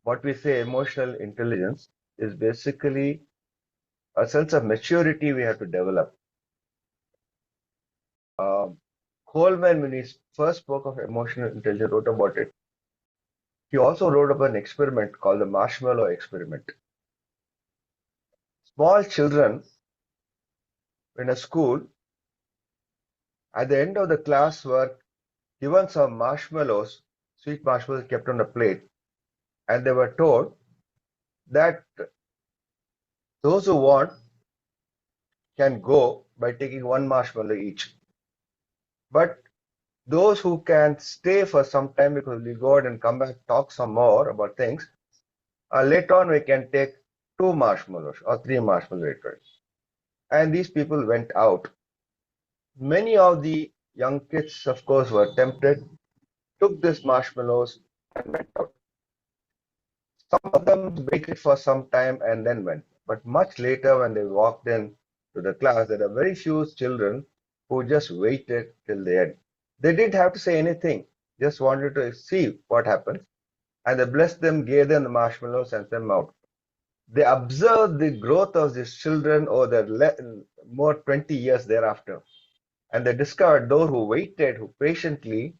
What we say emotional intelligence is basically a sense of maturity we have to develop. Coleman, when he first spoke of emotional intelligence, wrote about it. He also wrote about an experiment called the marshmallow experiment. Small children in a school, at the end of the class, were given some marshmallows, sweet marshmallows kept on a plate, and they were told that those who want can go by taking one marshmallow each. But those who can stay for some time, because we go out and come back, talk some more about things, later on we can take 2 marshmallows or 3 marshmallows later. And these people went out. Many of the young kids, of course, were tempted, took these marshmallows and went out. Some of them waited for some time and then went. But much later, when they walked in to the class, there are very few children who just waited till the end. They didn't have to say anything, just wanted to see what happens. And they blessed them, gave them the marshmallows, sent them out. They observed the growth of these children over the more 20 years thereafter. And they discovered those who waited, who patiently,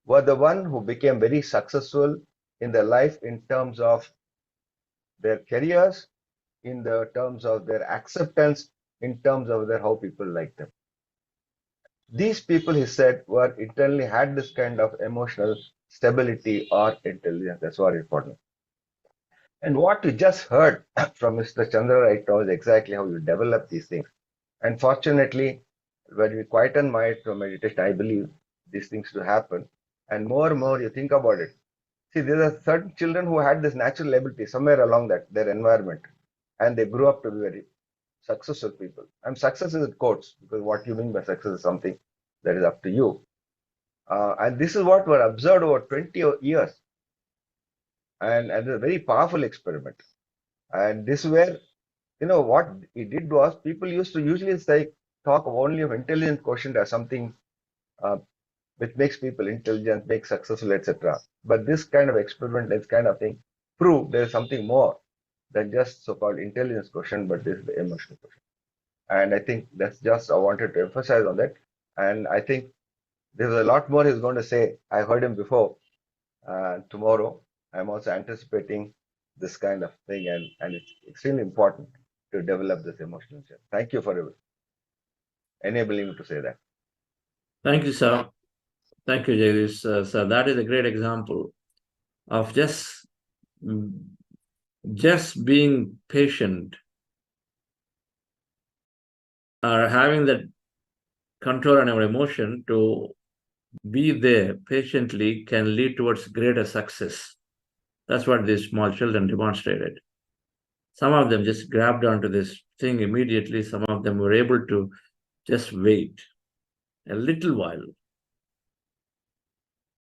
were the one who became very successful in their life in terms of their careers, in the terms of their acceptance, in terms of how people like them. These people, he said, were internally had this kind of emotional stability or intelligence. That's very important. And what you just heard from Mr. Chandra right now is exactly how you develop these things. And fortunately, when we quieten mind through meditation, I believe these things to happen. And more you think about it. See, there are certain children who had this natural ability somewhere along their environment, and they grew up to be very successful people. And success is in quotes, because what you mean by success is something that is up to you. And this is what were observed over 20 years. And it's a very powerful experiment. And this is where, what he did was, people used to usually talk only of intelligent quotient as something which makes people intelligent, makes successful, etc. But this kind of experiment, this kind of thing, prove there is something more than just so-called intelligence quotient, but this is the emotional quotient. And I think that's just, I wanted to emphasize on that. And I think there's a lot more he's going to say. I heard him before. Tomorrow, I'm also anticipating this kind of thing, and it's extremely important to develop this emotional share. Thank you for enabling me to say that. Thank you, sir. Thank you, Jagdish. So that is a great example of just being patient, or having that control on our emotion to be there patiently can lead towards greater success. That's what these small children demonstrated. Some of them just grabbed onto this thing immediately. Some of them were able to just wait a little while,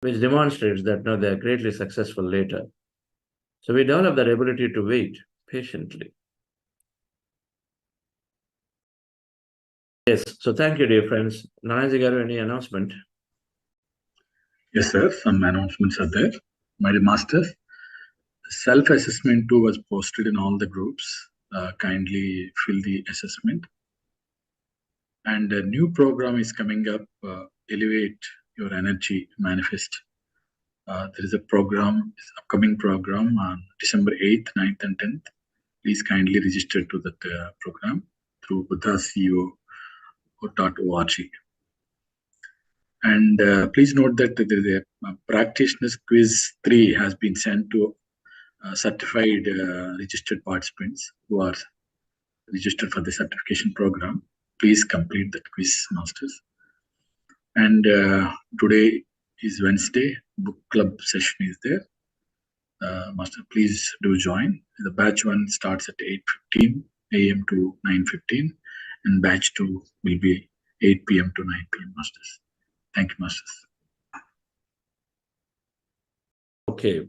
which demonstrates that they are greatly successful later. So we develop that ability to wait patiently. Yes, so thank you, dear friends. Nanaji garu, any announcement? Yes, sir. Some announcements are there. My dear masters, self-assessment too was posted in all the groups. Kindly fill the assessment. And a new program is coming up, Elevate Your Energy Manifest. There is a program, upcoming program on December 8th, 9th and 10th. Please kindly register to that program through buddhaceo.org. And please note that the practitioners quiz 3 has been sent to certified registered participants who are registered for the certification program. Please complete that quiz, masters. And today is Wednesday, book club session is there. Master, please do join. The batch 1 starts at 8:15 a.m. to 9:15, and batch 2 will be 8 p.m. to 9 p.m. masters. Thank you, Masters. Okay.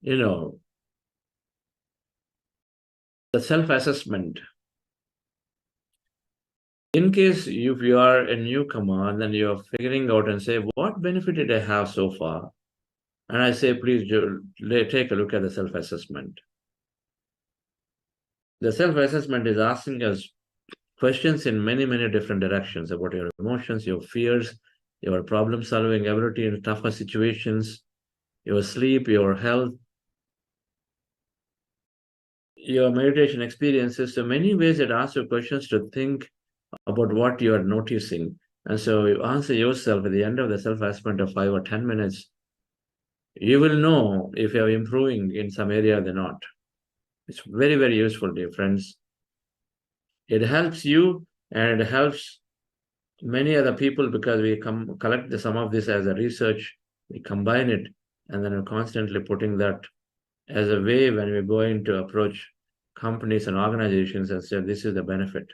The self-assessment. In case if you are a newcomer and then you're figuring out and say, what benefit did I have so far? And I say, please take a look at the self-assessment. The self-assessment is asking us questions in many, many different directions about your emotions, your fears, your problem-solving ability in tougher situations, your sleep, your health, your meditation experiences. So many ways it asks you questions to think about what you are noticing. And so you answer yourself at the end of the self-assessment of 5 or 10 minutes, you will know if you're improving in some area or not. It's very, very useful, dear friends. It helps you and it helps many other people because we collect some of this as a research, we combine it, and then we're constantly putting that as a way when we're going to approach companies and organizations and say, this is the benefit.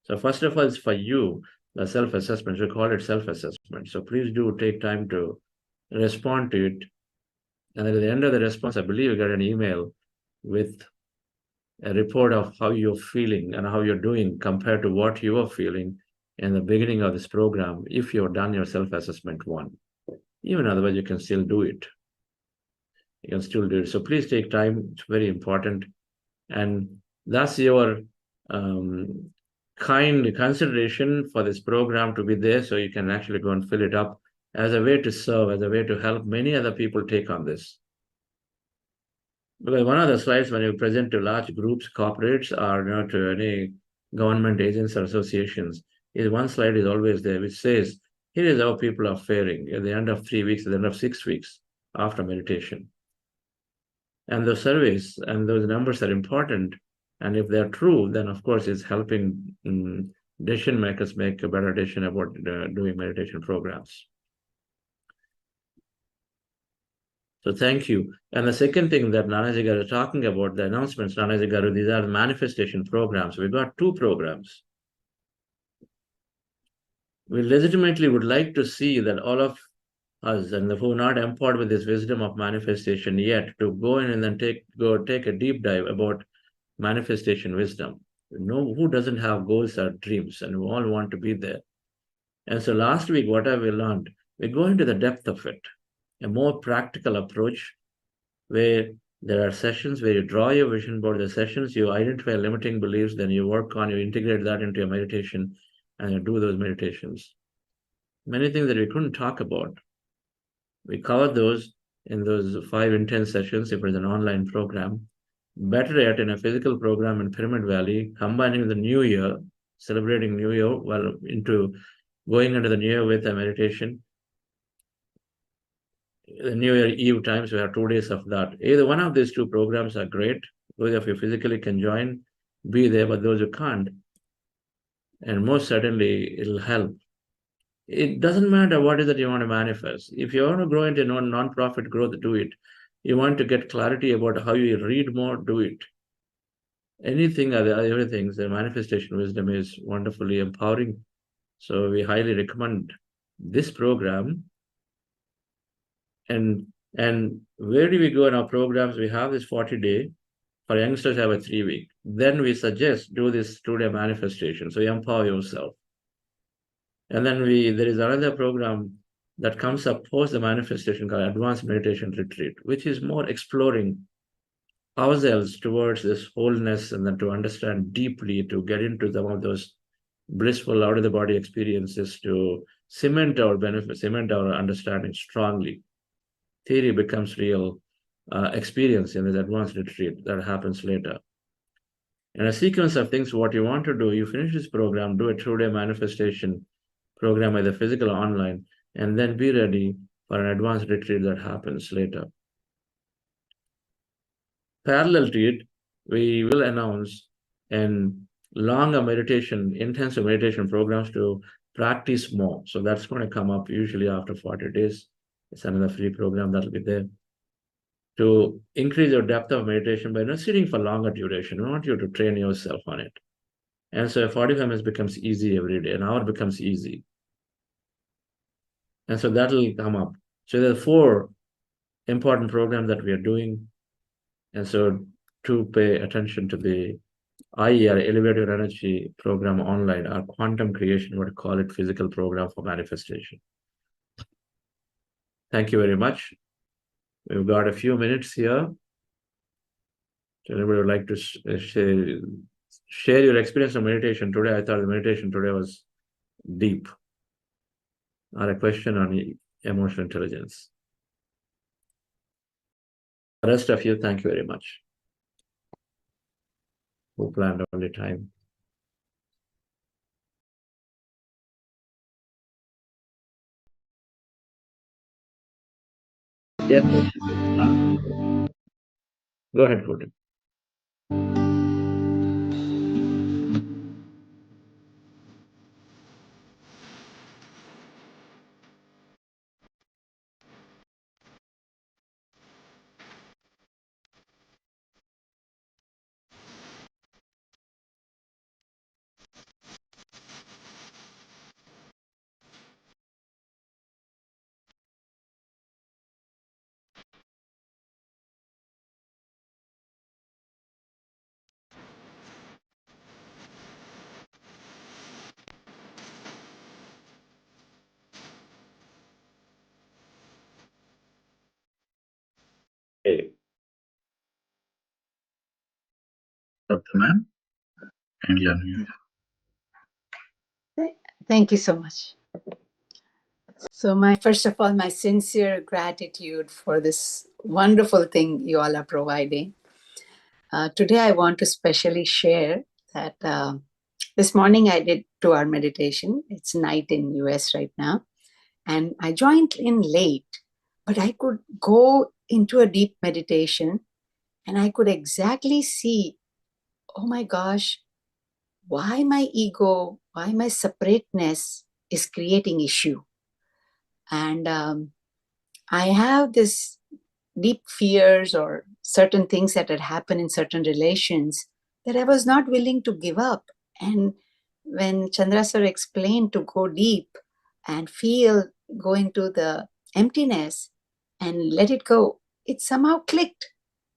So first of all, it's for you, the self-assessment. We call it self-assessment. So please do take time to respond to it. And at the end of the response, I believe you get an email with a report of how you're feeling and how you're doing compared to what you were feeling in the beginning of this program, if you've done your self-assessment one. Even otherwise, you can still do it. You can still do it. So please take time. It's very important. And that's your kind consideration for this program to be there, so you can actually go and fill it up as a way to serve, as a way to help many other people take on this. Because one of the slides when you present to large groups, corporates, or to any government agents or associations, is one slide is always there, which says, here is how people are faring at the end of 3 weeks, at the end of 6 weeks after meditation. And those surveys and those numbers are important. And if they're true, then of course it's helping decision makers make a better decision about doing meditation programs. So thank you. And the second thing that Nanaji Garu is talking about, the announcements, Nanaji Garu, these are the manifestation programs. We got 2 programs. We legitimately would like to see that all of us and who are not empowered with this wisdom of manifestation yet to go in and then take a deep dive about manifestation wisdom. Who doesn't have goals or dreams, and we all want to be there. And so last week, what have we learned? We go into the depth of it, a more practical approach where there are sessions where you draw your vision board, the sessions, you identify limiting beliefs, then you work on, you integrate that into your meditation, and you do those meditations. Many things that we couldn't talk about. We covered those in those 5 intense sessions if it's an online program. Better yet, in a physical program in Pyramid Valley, combining the New Year, celebrating New Year, going into the New Year with a meditation. The New Year Eve times, we have 2 days of that. Either one of these 2 programs are great. Those of you physically can join, be there, but those who can't, and most certainly it'll help. It doesn't matter what it is that you want to manifest. If you want to grow into non-profit growth, do it. You want to get clarity about how you read more, do it. Anything, everything, the manifestation wisdom is wonderfully empowering. So we highly recommend this program. And where do we go in our programs? We have this 40-day. For youngsters, have a 3-week. Then we suggest do this 2-day manifestation. So you empower yourself. And then there is another program that comes up post the manifestation called Advanced Meditation Retreat, which is more exploring ourselves towards this wholeness and then to understand deeply, to get into some of those blissful out-of-the-body experiences, to cement our benefits, cement our understanding strongly. Theory becomes real experience in this advanced retreat that happens later. In a sequence of things, what you want to do, you finish this program, do a 2-day manifestation program, either physical or online, and then be ready for an advanced retreat that happens later. Parallel to it, we will announce longer meditation, intensive meditation programs to practice more. So that's going to come up usually after 40 days. It's another free program that'll be there. To increase your depth of meditation by not sitting for longer duration. We want you to train yourself on it. And so 45 minutes becomes easy every day. An hour becomes easy. And so that will come up. So there are 4 important programs that we are doing. And so to pay attention to the IER, Elevate Your Energy program online, our quantum creation, what we call it, physical program for manifestation. Thank you very much. We've got a few minutes here. So anybody would like to share your experience of meditation today? I thought the meditation today was deep. Or a question on emotional intelligence. The rest of you, thank you very much. Who planned all the time? Yes. Go ahead, Putin. Hey. Dr. Ma'am, kindly unmute. Thank you so much. So first of all, my sincere gratitude for this wonderful thing you all are providing. Today, I want to specially share that this morning I did 2-hour meditation. It's night in US right now. And I joined in late, but I could go into a deep meditation and I could exactly see, oh my gosh, why my ego, why my separateness is creating issue. And I have this deep fears or certain things that had happened in certain relations that I was not willing to give up. And when Chandra sir explained to go deep and go into the emptiness and let it go, it somehow clicked.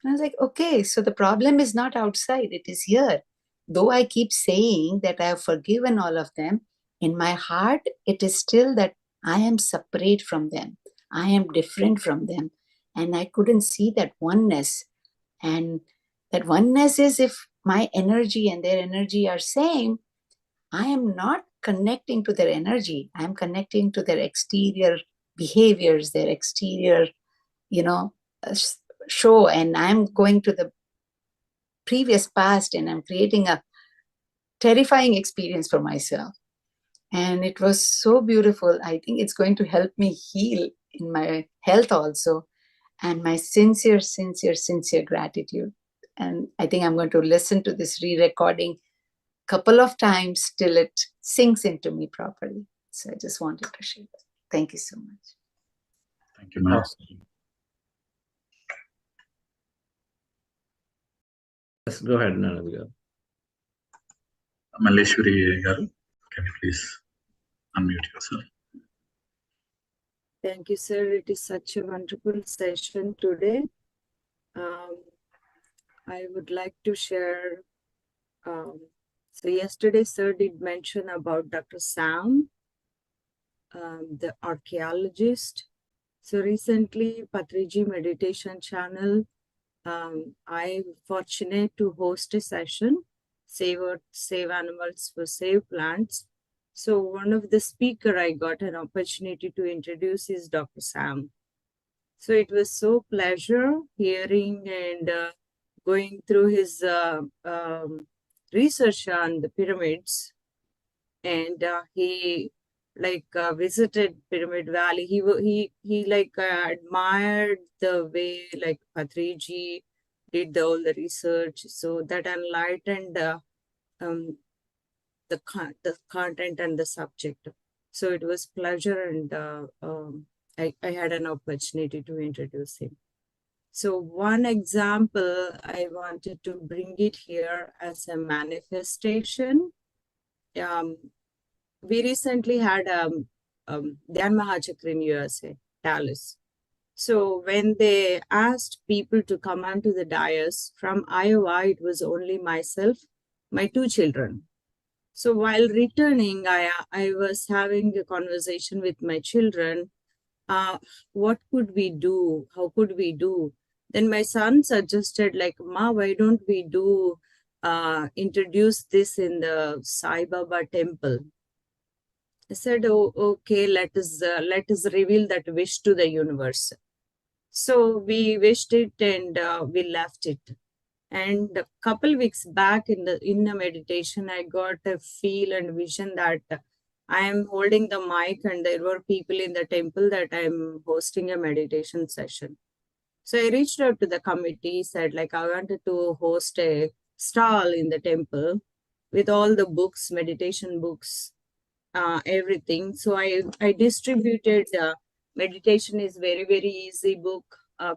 And I was like, okay, so the problem is not outside, it is here. Though I keep saying that I have forgiven all of them, in my heart, it is still that I am separate from them. I am different from them. And I couldn't see that oneness. And that oneness is if my energy and their energy are same, I am not connecting to their energy. I am connecting to their exterior behaviors, their exterior, show. And I'm going to the previous past and I'm creating a terrifying experience for myself. And it was so beautiful. I think it's going to help me heal in my health also. And my sincere, sincere, sincere gratitude. And I think I'm going to listen to this re-recording a couple of times till it sinks into me properly. So I just wanted to share that. Thank you so much. Thank you, ma'am. Awesome. Yes, go ahead, Nanaga. Malleshwari garu, can you please unmute yourself? Thank you, sir. It is such a wonderful session today. I would like to share. So yesterday, sir did mention about Dr. Sam, the archaeologist. So recently, Patriji Meditation Channel, I'm fortunate to host a session, Save Earth, Save Animals for Save Plants. So one of the speaker I got an opportunity to introduce is Dr. Sam. So it was so pleasure hearing and going through his research on the pyramids. And he visited Pyramid Valley. He admired the way Patriji did all the research. So that enlightened the content and the subject. So it was pleasure, and I had an opportunity to introduce him. So one example, I wanted to bring it here as a manifestation. We recently had Dhyan Mahachakra in USA, Dallas. So when they asked people to come onto the dais from Iowa, it was only myself, my 2 children. So while returning, I was having a conversation with my children. What could we do? How could we do? Then my son suggested, like, Ma, why don't we do introduce this in the Sai Baba temple? I said, oh, okay, let us reveal that wish to the universe. So we wished it and we left it. And a couple weeks back in a meditation, I got a feel and vision that I am holding the mic and there were people in the temple that I'm hosting a meditation session. So I reached out to the committee, said like I wanted to host a stall in the temple with all the books, meditation books, everything. So I distributed Meditation is Very, Very Easy book,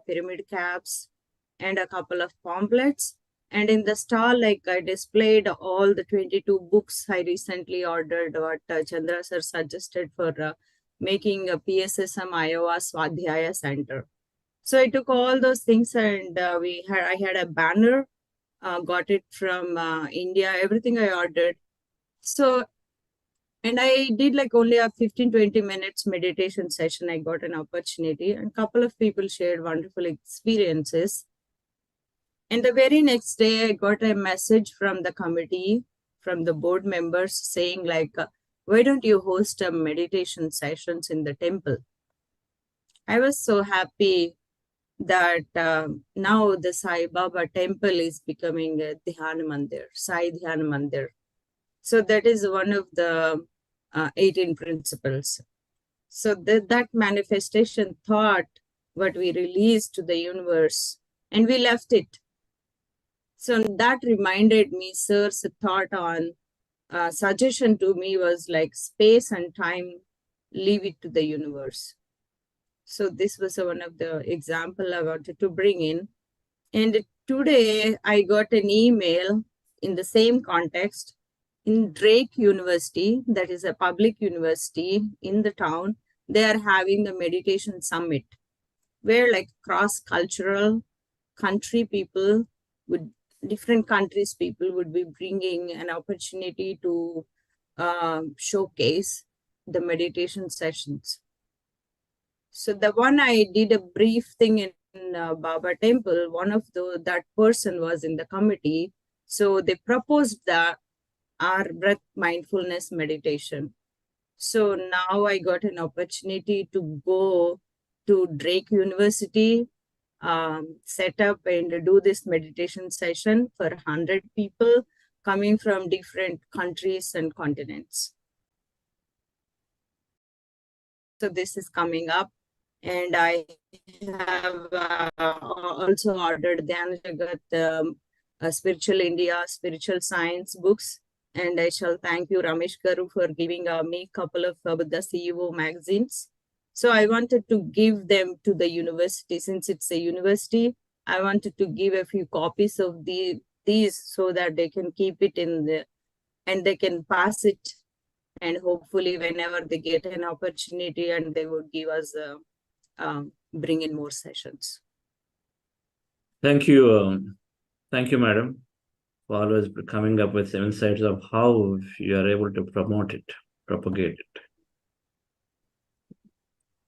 pyramid caps, and a couple of pamphlets. And in the stall, like I displayed all the 22 books I recently ordered, what Chandra sir suggested for making a PSSM Iowa Swadhyaya Center. So I took all those things and I had a banner, got it from India, everything I ordered. So, and I did like only a 15-20 minutes meditation session. I got an opportunity and a couple of people shared wonderful experiences. And the very next day, I got a message from the committee, from the board members saying like, why don't you host a meditation sessions in the temple? I was so happy that now the Sai Baba temple is becoming a Dhyana Mandir, Sai Dhyana Mandir. So that is one of the 18 principles. So that manifestation thought, what we released to the universe, and we left it. So that reminded me, sir's thought on suggestion to me was like space and time, leave it to the universe. So this was one of the example I wanted to bring in. And today I got an email in the same context in Drake University, that is a public university in the town. They are having the meditation summit where like cross-cultural country people would, different countries people would be bringing an opportunity to showcase the meditation sessions. So the one I did a brief thing in Baba temple, one of that person was in the committee. So they proposed our breath mindfulness meditation. So now I got an opportunity to go to Drake University, set up and do this meditation session for 100 people coming from different countries and continents. So this is coming up. And I have also ordered Dhyana Jagath, Spiritual India, Spiritual Science books. And I shall thank you, Ramesh Garu, for giving me a couple of Buddha CEO magazines. So I wanted to give them to the university. Since it's a university, I wanted to give a few copies of these so that they can keep it and they can pass it. And hopefully whenever they get an opportunity and they would give us bring in more sessions. Thank you. Thank you, madam, for always coming up with insights of how you are able to promote it, propagate it.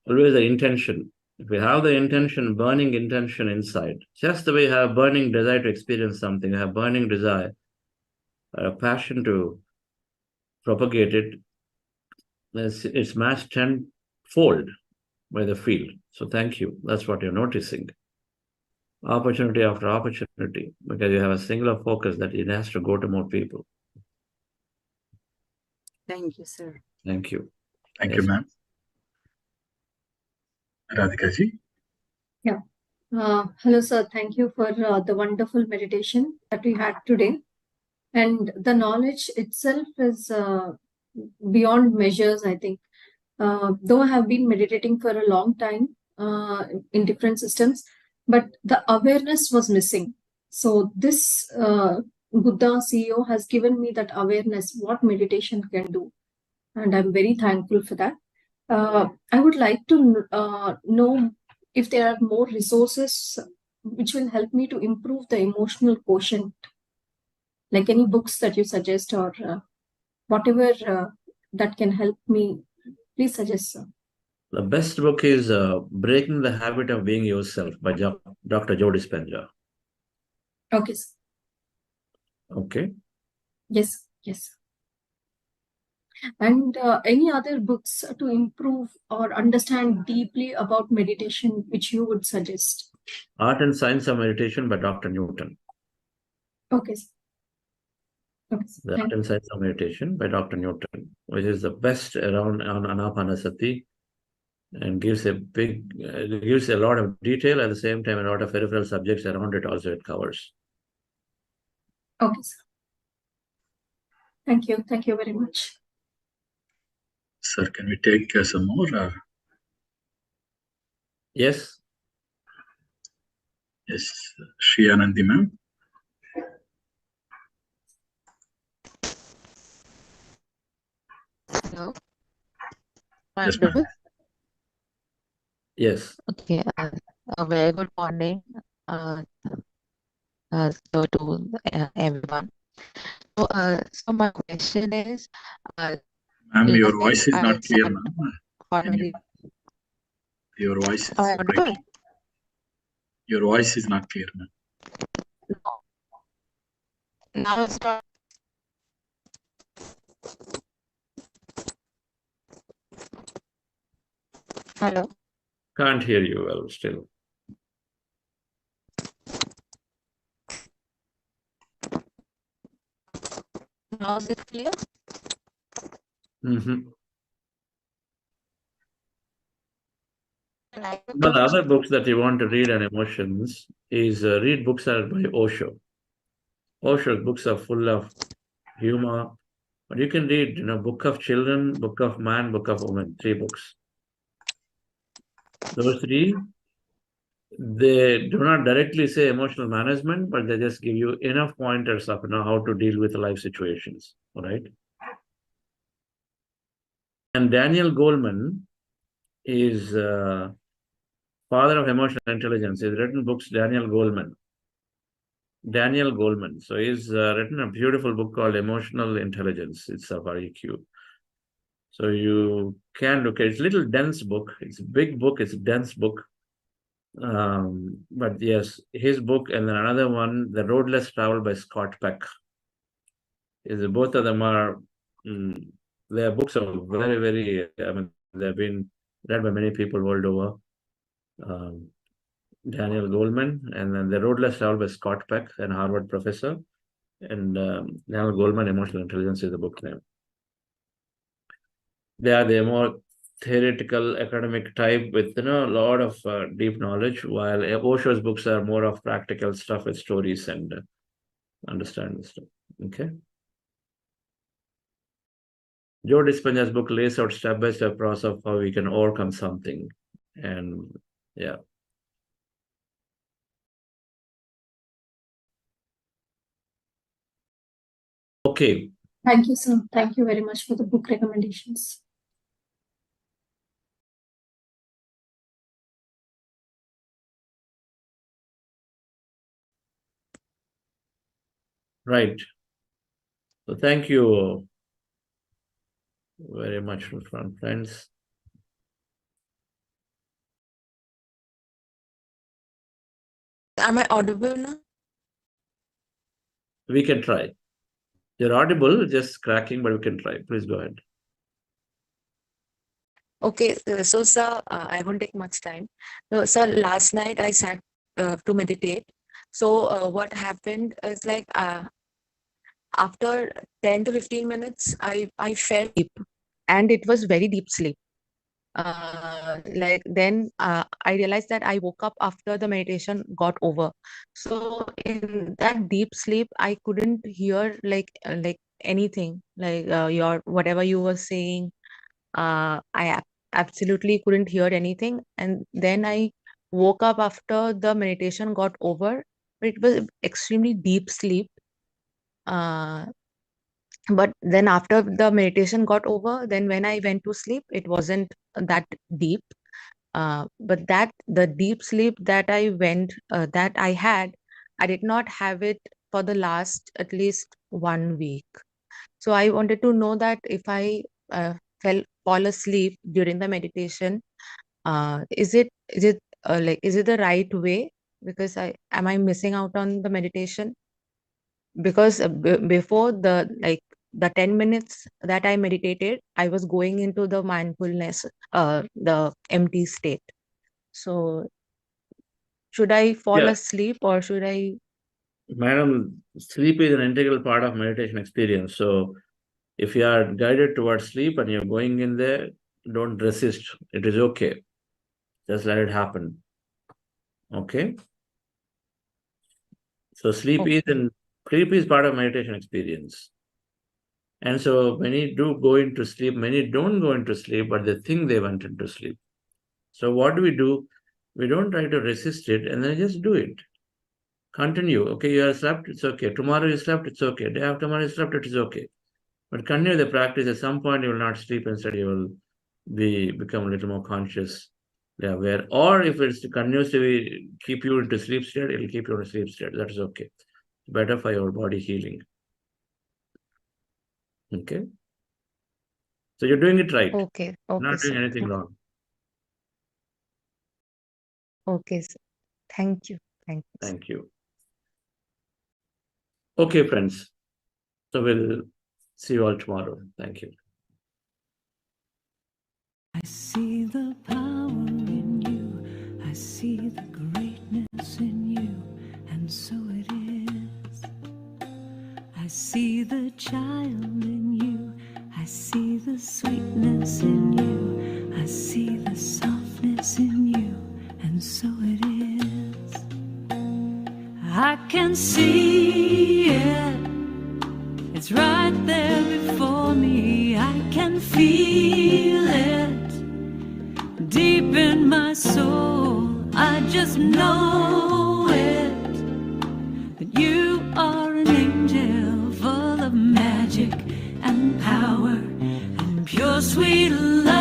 Always the intention. If we have the intention, burning intention inside, just the way you have burning desire to experience something, you have burning desire, a passion to propagate it, it's matched tenfold by the field. So thank you. That's what you're noticing. Opportunity after opportunity, because you have a singular focus that it has to go to more people. Thank you, sir. Thank you. Thank you, ma'am. Radhika ji. Yeah. Hello, sir. Thank you for the wonderful meditation that we had today. And the knowledge itself is beyond measures, I think. Though I have been meditating for a long time in different systems, but the awareness was missing. So this Buddha CEO has given me that awareness, what meditation can do. And I'm very thankful for that. I would like to know if there are more resources which will help me to improve the emotional quotient, like any books that you suggest or whatever that can help me. Please suggest, sir. The best book is Breaking the Habit of Being Yourself by Dr. Joe Dispenza. Okay, sir. Okay. Yes, yes. And any other books to improve or understand deeply about meditation which you would suggest? Art and Science of Meditation by Dr. Newton. Okay, sir. Okay, sir. The Art and Science of Meditation by Dr. Newton, which is the best around on Ana-Pana-Sati, and gives a lot of detail, at the same time a lot of peripheral subjects around it also it covers. Okay, sir. Thank you. Thank you very much. Sir, can we take some more? Or? Yes. Yes, Shri Anandi ma'am. Hello. Yes, ma'am. Yes. Okay. A very good morning. So to everyone. So my question is, ma'am, your voice is not clear, ma'am. Your voice is breaking. Your voice is not clear, ma'am. No. Now it's not. Hello. Can't hear you well still. Now is it clear? Mm-hmm. Like But the other books that you want to read on emotions is read books that by Osho. Osho's books are full of humor, but you can read, Book of Children, Book of Man, Book of Woman, 3 books. Those 3, they do not directly say emotional management, but they just give you enough pointers of how to deal with life situations, right? And Daniel Goleman is father of emotional intelligence. He's written books, Daniel Goleman. So he's written a beautiful book called Emotional Intelligence. It's a very cute. So you can look at it. It's a little dense book. It's a big book. It's a dense book. But yes, his book, and then another one, The Road Less Traveled by Scott Peck. Both of them are, their books are very, very, they've been read by many people world over. Daniel Goleman, and then The Road Less Traveled by Scott Peck, an Harvard professor. And Daniel Goleman, Emotional Intelligence is the book name. They are the more theoretical academic type with a lot of deep knowledge, while Osho's books are more of practical stuff with stories and understanding stuff. Okay. Joe Dispenza's book lays out step-by-step process of how we can overcome something. And yeah. Okay. Thank you, sir. Thank you very much for the book recommendations. Right. So thank you very much, friends. Am I audible now? We can try. You're audible, just cracking, but we can try. Please go ahead. Okay, so sir, I won't take much time. No, sir, last night I sat to meditate. So what happened is like after 10 to 15 minutes, I fell deep, and it was very deep sleep. Then I realized that I woke up after the meditation got over. So in that deep sleep, I couldn't hear like anything, your whatever you were saying. I absolutely couldn't hear anything, and then I woke up after the meditation got over, but it was extremely deep sleep. But then after the meditation got over, then when I went to sleep, it wasn't that deep. But that the deep sleep that that I had, I did not have it for the last at least 1 week. So I wanted to know that if I fall asleep during the meditation, is it the right way? Because am I missing out on the meditation? Because before the 10 minutes that I meditated, I was going into the mindfulness, the empty state. So should I fall Yeah. asleep, or should I? Madam, sleep is an integral part of meditation experience. So if you are guided towards sleep and you're going in there, don't resist. It is okay. Just let it happen. Okay? So sleep is part of meditation experience. And so many do go into sleep, many don't go into sleep, but they think they went into sleep. So what do? We don't try to resist it, and then just do it. Continue. Okay, you have slept, it's okay. Tomorrow you slept, it's okay. Day after tomorrow you slept, it is okay. But continue the practice. At some point you will not sleep, instead you will become a little more conscious, aware. Or if it's continues to keep you into sleep state, it will keep you in a sleep state. That is okay. Better for your body healing. Okay. So you're doing it right. Okay. You're not doing Sir. anything wrong. Okay, sir. Thank you. Thank you. Sir. Thank you. Okay, friends. So we'll see you all tomorrow. Thank you. I see the power in you. I see the greatness in you. And so it is. I see the child in you. I see the sweetness in you. I see the softness in you. And so it is. I can see it. It's right there before me. I can feel it deep in my soul. I just know it, that you are an angel full of magic and power and pure sweet love.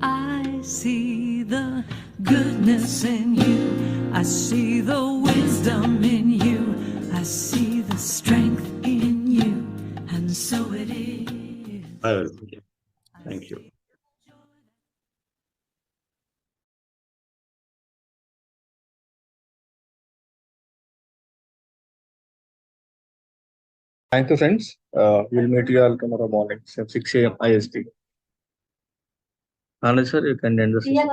I see the goodness in you. I see the wisdom in you. I see the strength in you, and so it is. I will. Thank you. Thank you, friends. We'll meet you all tomorrow morning, 6 a.m. IST. Anand sir, you can end the session.